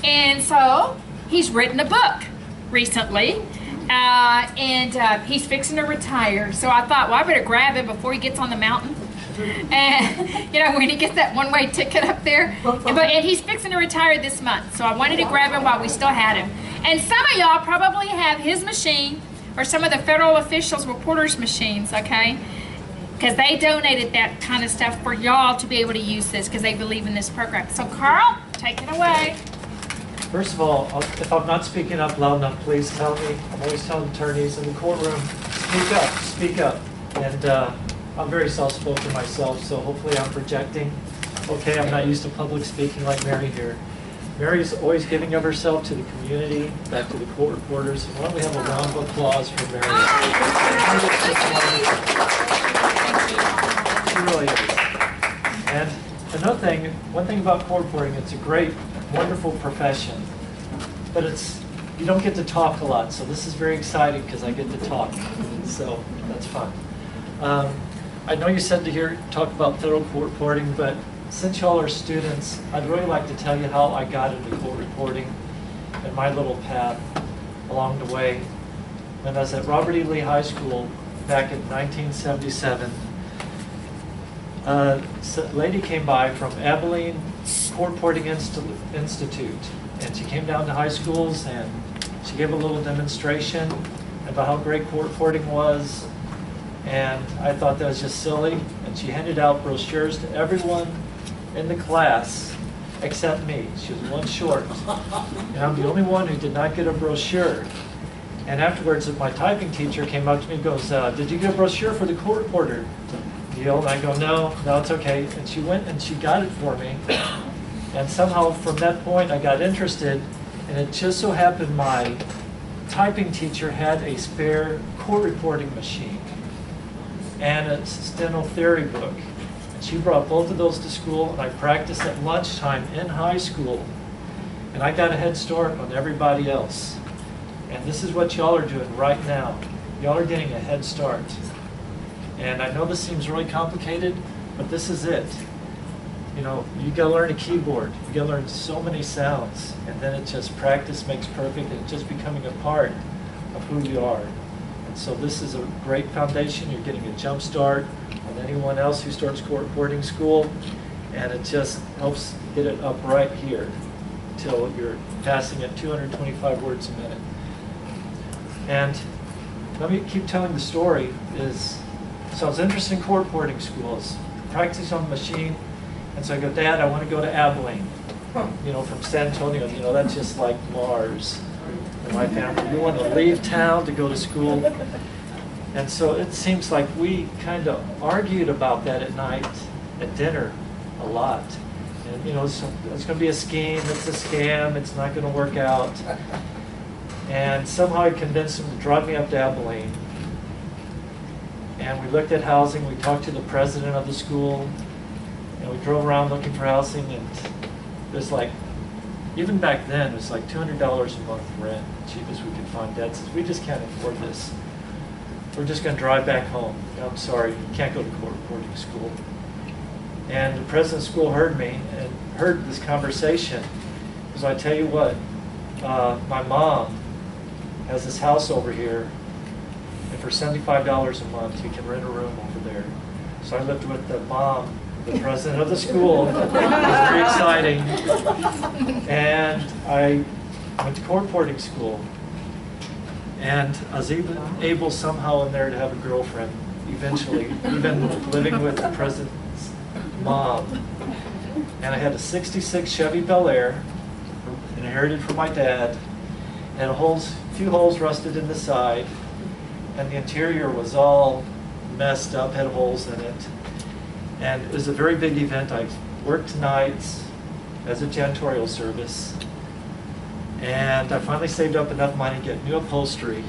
And so he's written a book recently, and he's fixing to retire. So I thought, well, I better grab him before he gets on the mountain. And, you know, when he gets that one-way ticket up there. And he's fixing to retire this month. So I wanted to grab him while we still had him. And some of y'all probably have his machine or some of the federal officials' reporters' machines, okay? Because they donated that kind of stuff for y'all to be able to use this because they believe in this program. So Carl, take it away. First of all, if I'm not speaking up loud enough, please tell me. I'm always telling attorneys in the courtroom, speak up, speak up. And I'm very soft-spoken myself, so hopefully I'm projecting. Okay, I'm not used to public speaking like Mary here. Mary's always giving of herself to the community, back to the court reporters. Why don't we have a round of applause for Mary? She really is. And another thing, one thing about court reporting, it's a great, wonderful profession, but you don't get to talk a lot, so this is very exciting because I get to talk, so that's fun. I know you said to talk about federal court reporting, but since y'all are students, I'd really like to tell you how I got into court reporting and my little path along the way. When I was at Robert E. Lee High School back in 1977, a lady came by from Abilene Court Reporting Institute, and she came down to high schools and she gave a little demonstration about how great court reporting was, and I thought that was just silly, and she handed out brochures to everyone in the class except me. She was one short, and I'm the only one who did not get a brochure. And afterwards, my typing teacher came up to me and goes, did you get a brochure for the court reporter deal? And I go, no, it's okay. And she went and she got it for me. And somehow from that point I got interested, and it just so happened my typing teacher had a spare court reporting machine and a steno theory book. And she brought both of those to school, and I practiced at lunchtime in high school. And I got a head start on everybody else. And this is what y'all are doing right now. Y'all are getting a head start. And I know this seems really complicated, but this is it. You know, you gotta learn a keyboard. You gotta learn so many sounds, and then it just practice makes perfect, and it's just becoming a part of who you are. And so this is a great foundation. You're getting a jump start on anyone else who starts court reporting school, and it just helps get it up right here till you're passing at 225 words a minute. And let me keep telling the story. So I was interested in court reporting schools, practice on the machine. And so I go, Dad, I want to go to Abilene, you know, from San Antonio. You know, that's just like Mars. And my family, we want to leave town to go to school. And so it seems like we kind of argued about that at night at dinner a lot. And, you know, it's going to be a scheme, it's a scam, it's not going to work out. And somehow I convinced him to drive me up to Abilene. And we looked at housing, we talked to the president of the school, and we drove around looking for housing, and it was like, even back then, it was like $200 a month rent, cheapest we could find. Dad says, we just can't afford this. We're just going to drive back home. I'm sorry, you can't go to court reporting school. And the president of the school heard me and heard this conversation. Because I tell you what, my mom has this house over here, and for $75 a month, you can rent a room over there. So I lived with the mom the president of the school. It was very exciting. And I went to court reporting school. And I was even able somehow in there to have a girlfriend, eventually, even living with the president's mom. And I had a '66 Chevy Bel Air, inherited from my dad, and a few holes rusted in the side, and the interior was all messed up, had holes in it. And it was a very big event. I worked nights as a janitorial service. And I finally saved up enough money to get new upholstery.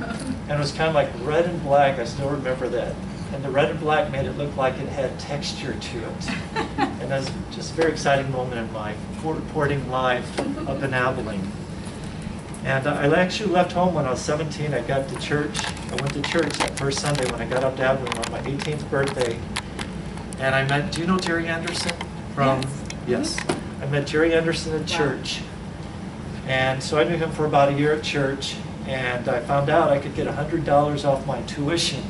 And it was kind of like red and black, I still remember that. And the red and black made it look like it had texture to it. And that was just a very exciting moment in my court reporting life up in Abilene. And I actually left home when I was 17. I got to church. I went to church that first Sunday when I got up to Abilene on my 18th birthday. And I met, do you know Jerry Anderson? From, yes. I met Jerry Anderson at church. And so I knew him for about a year at church, and I found out I could get $100 off my tuition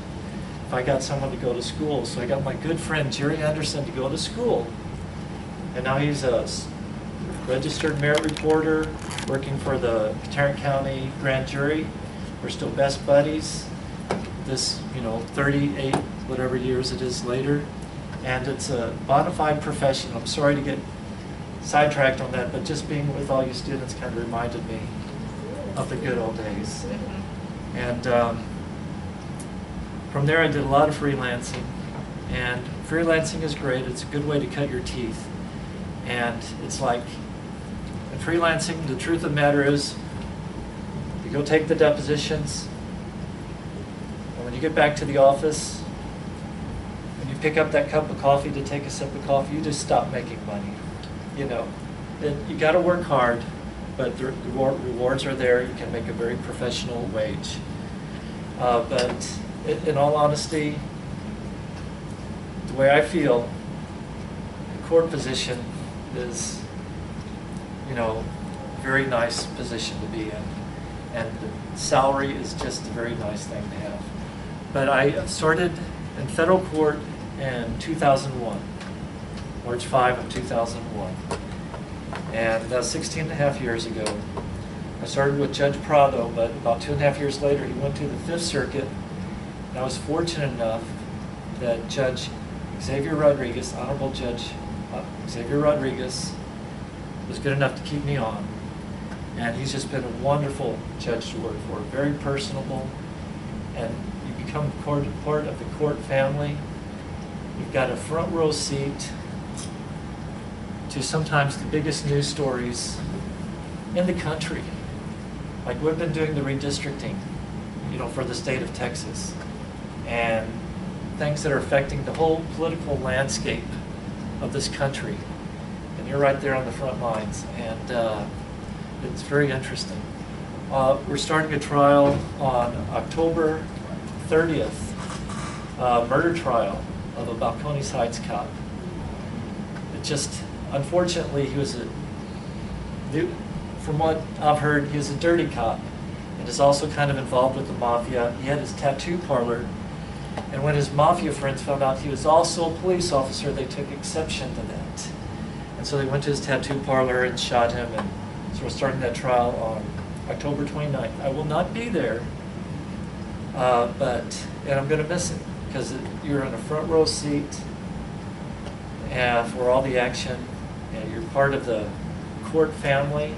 if I got someone to go to school. So I got my good friend Jerry Anderson to go to school. And now he's a registered merit reporter working for the Tarrant County grand jury. We're still best buddies this, 38, whatever years it is later. And it's a bona fide profession. I'm sorry to get sidetracked on that, but just being with all you students kind of reminded me of the good old days. And from there I did a lot of freelancing, and freelancing is great. It's a good way to cut your teeth. And it's like, in freelancing, the truth of the matter is, you go take the depositions, and when you get back to the office, and you pick up that cup of coffee to take a sip of coffee, you just stop making money. You got to work hard, but the rewards are there. You can make a very professional wage. But in all honesty, the way I feel, the court position is, a very nice position to be in. And the salary is just a very nice thing to have. But I started in federal court in 2001. March 5 of 2001. And that's 16 and a half years ago. I started with Judge Prado, but about 2.5 years later, he went to the Fifth Circuit. And I was fortunate enough that Judge Xavier Rodriguez, Honorable Judge Xavier Rodriguez, was good enough to keep me on. And he's just been a wonderful judge to work for, very personable. And you become part of the court family. You've got a front row seat to sometimes the biggest news stories in the country. Like we've been doing the redistricting, for the state of Texas, and things that are affecting the whole political landscape of this country. And you're right there on the front lines, and it's very interesting. We're starting a trial on October 30th, murder trial of a Balcones Heights cop. It just, unfortunately, from what I've heard, he was a dirty cop and is also kind of involved with the mafia. He had his tattoo parlor, and when his mafia friends found out he was also a police officer, they took exception to that. And so they went to his tattoo parlor and shot him, and so we're starting that trial on October 29th. I will not be there, and I'm going to miss it, because you're in a front row seat for all the action, and you're part of the court family,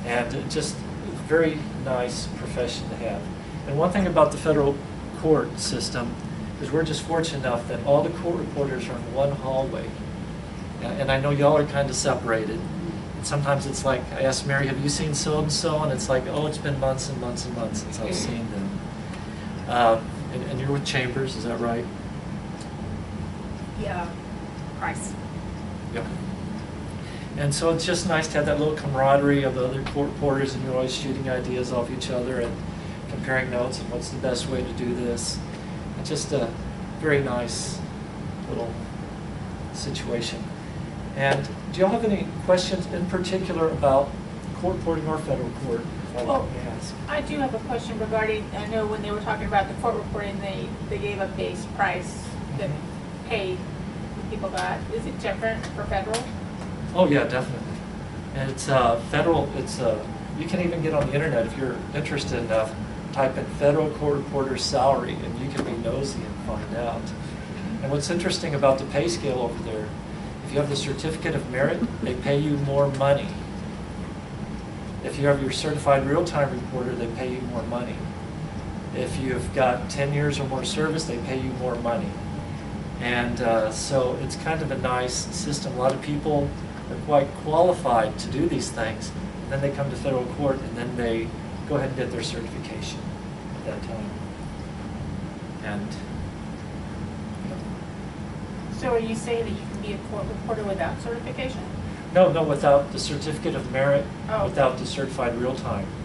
and it just a very nice profession to have. And one thing about the federal court system is we're just fortunate enough that all the court reporters are in one hallway, and I know y'all are kind of separated. And sometimes it's like, I ask Mary, have you seen so-and-so? And it's like, oh, it's been months and months and months since I've seen them. And you're with Chambers, is that right? Yeah. Price. Yep. And so it's just nice to have that little camaraderie of the other court reporters, and you're always shooting ideas off each other and comparing notes and what's the best way to do this. It's just a very nice little situation. And do y'all have any questions in particular about court reporting or federal court? Well, I do have a question regarding, I know when they were talking about the court reporting, they gave a base price that paid people got. Is it different for federal? Oh, yeah, definitely. And it's federal, you can even get on the internet if you're interested enough, type in federal court reporter's salary and you can be nosy and find out. And what's interesting about the pay scale over there, if you have the certificate of merit, they pay you more money. If you have your certified real-time reporter, they pay you more money. If you've got 10 years or more service, they pay you more money. And so it's kind of a nice system. A lot of people are quite qualified to do these things. And then they come to federal court and then they go ahead and get their certification at that time. And So are you saying that you can be a court reporter without certification? no, without the certificate of merit, Oh. without the certified real-time.